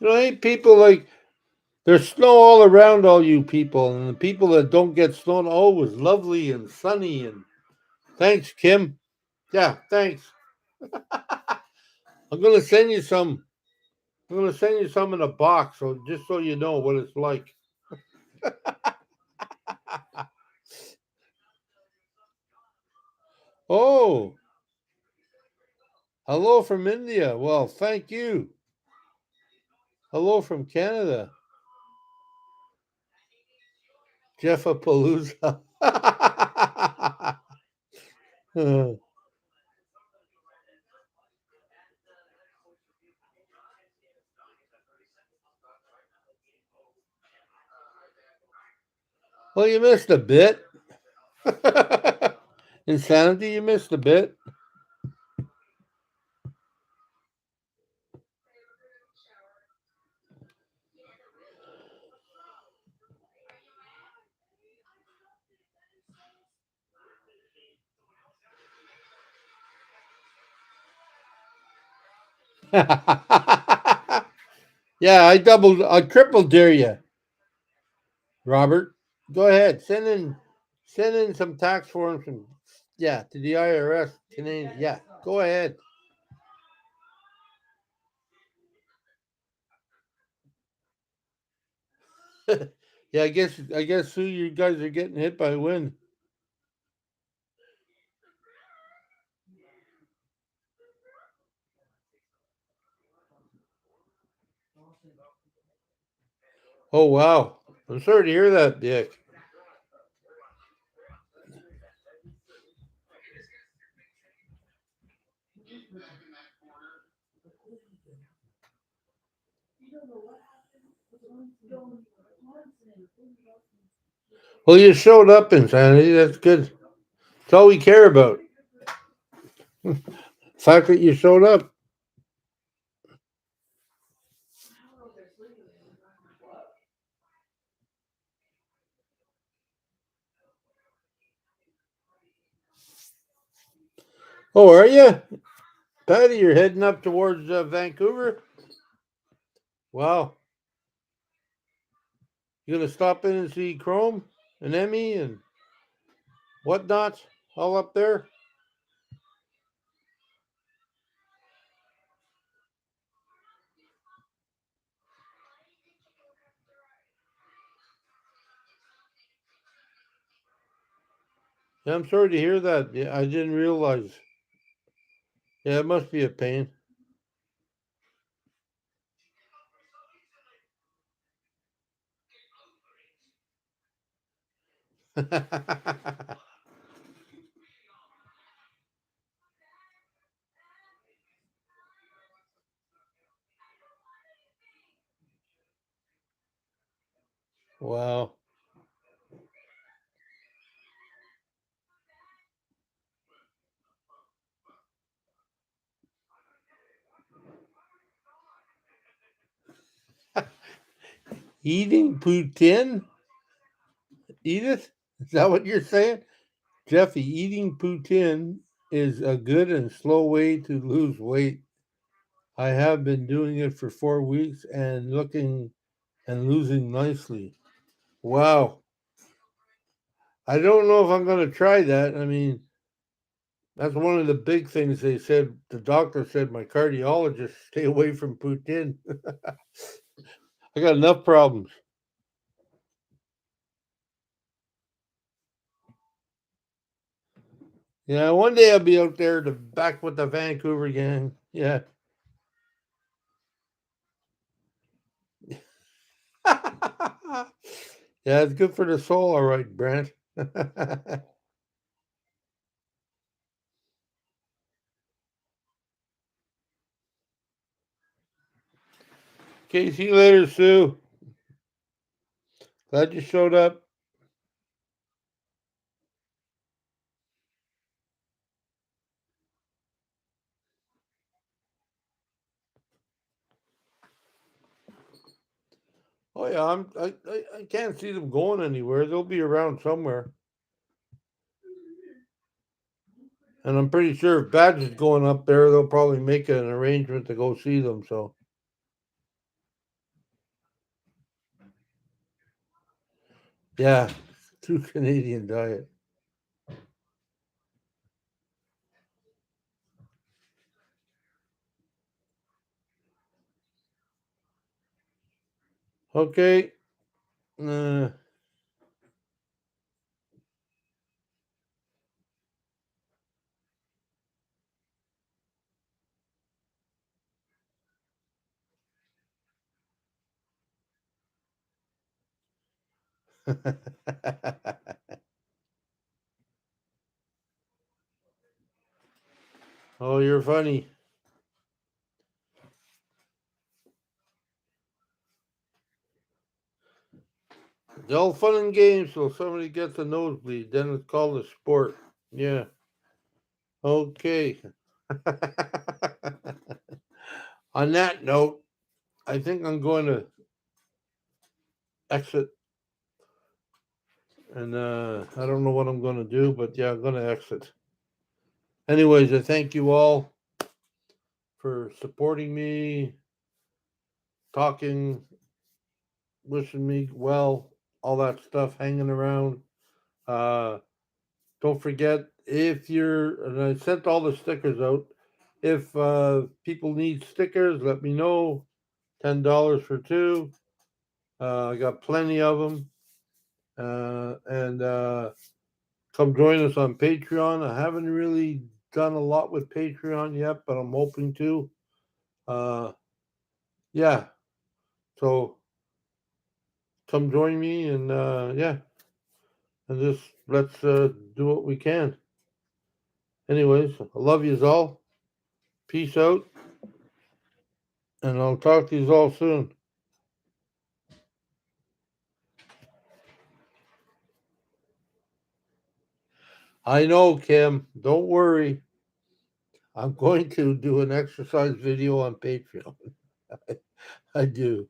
A: Ain't people like there's snow all around all you people, and the people that don't get snow, oh, it's lovely and sunny. And thanks, Kim. Yeah, thanks. I'm gonna send you some. I'm gonna send you some in a box, so just so you know what it's like. Oh, hello from India. Well, thank you. Hello from Canada, Jeffapalooza. Well, you missed a bit. Insanity, you missed a bit. Yeah, I triple dare you, Robert. Go ahead, send in some tax forms and yeah to the IRS. Canadian, yeah, go ahead. Yeah, I guess Sue, you guys are getting hit by wind. Oh wow, I'm sorry to hear that, Dick. Well, you showed up, Insanity. That's good. That's all we care about. The fact that you showed up. Oh, are you, Patty? You're heading up towards Vancouver. Wow, you gonna stop in and see Chrome and Emmy and whatnot all up there? Yeah, I'm sorry to hear that. Yeah, I didn't realize. Yeah, it must be a pain. Wow. Eating poutine, Edith? Is that what you're saying? Jeffy, eating poutine is a good and slow way to lose weight. I have been doing it for 4 weeks and looking and losing nicely. Wow. I don't know if I'm going to try that. I mean, That's one of the big things they said. The doctor said, my cardiologist, stay away from poutine. I got enough problems. Yeah, one day I'll be out there to back with the Vancouver gang. Yeah. Yeah, it's good for the soul, all right, Brent. Yeah, okay, see you later, Sue. Glad you showed up. Oh yeah, I can't see them going anywhere. They'll be around somewhere. And I'm pretty sure if Badge is going up there, they'll probably make an arrangement to go see them. So yeah, true Canadian diet. Okay. Uh, oh, you're funny. It's all fun and games till somebody gets a nosebleed. Then it's called a sport. Yeah. Okay. On that note, I think I'm going to exit, and I don't know what I'm going to do, but yeah, I'm going to exit. Anyways, I thank you all for supporting me, talking, wishing me well, all that stuff, hanging around. Uh, don't forget, if you're, and I sent all the stickers out. If people need stickers, let me know. $10 for two. I got plenty of them. And come join us on Patreon. I haven't really done a lot with Patreon yet, but I'm hoping to. Uh, yeah. So come join me, and yeah, and just let's do what we can. Anyways, I love yous all. Peace out, and I'll talk to yous all soon. I know, Kim. Don't worry. I'm going to do an exercise video on Patreon. I do.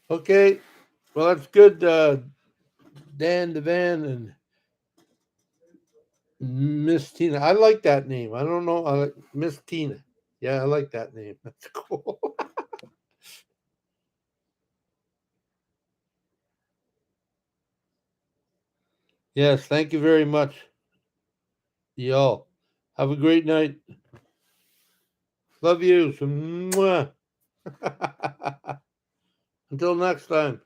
A: Okay. Well, that's good, Dan Devan and Miss Tina. I like that name. I don't know. I like Miss Tina. Yeah, I like that name. That's cool. Yes, thank you very much, y'all. Have a great night. Love you. Mwah. Until next time.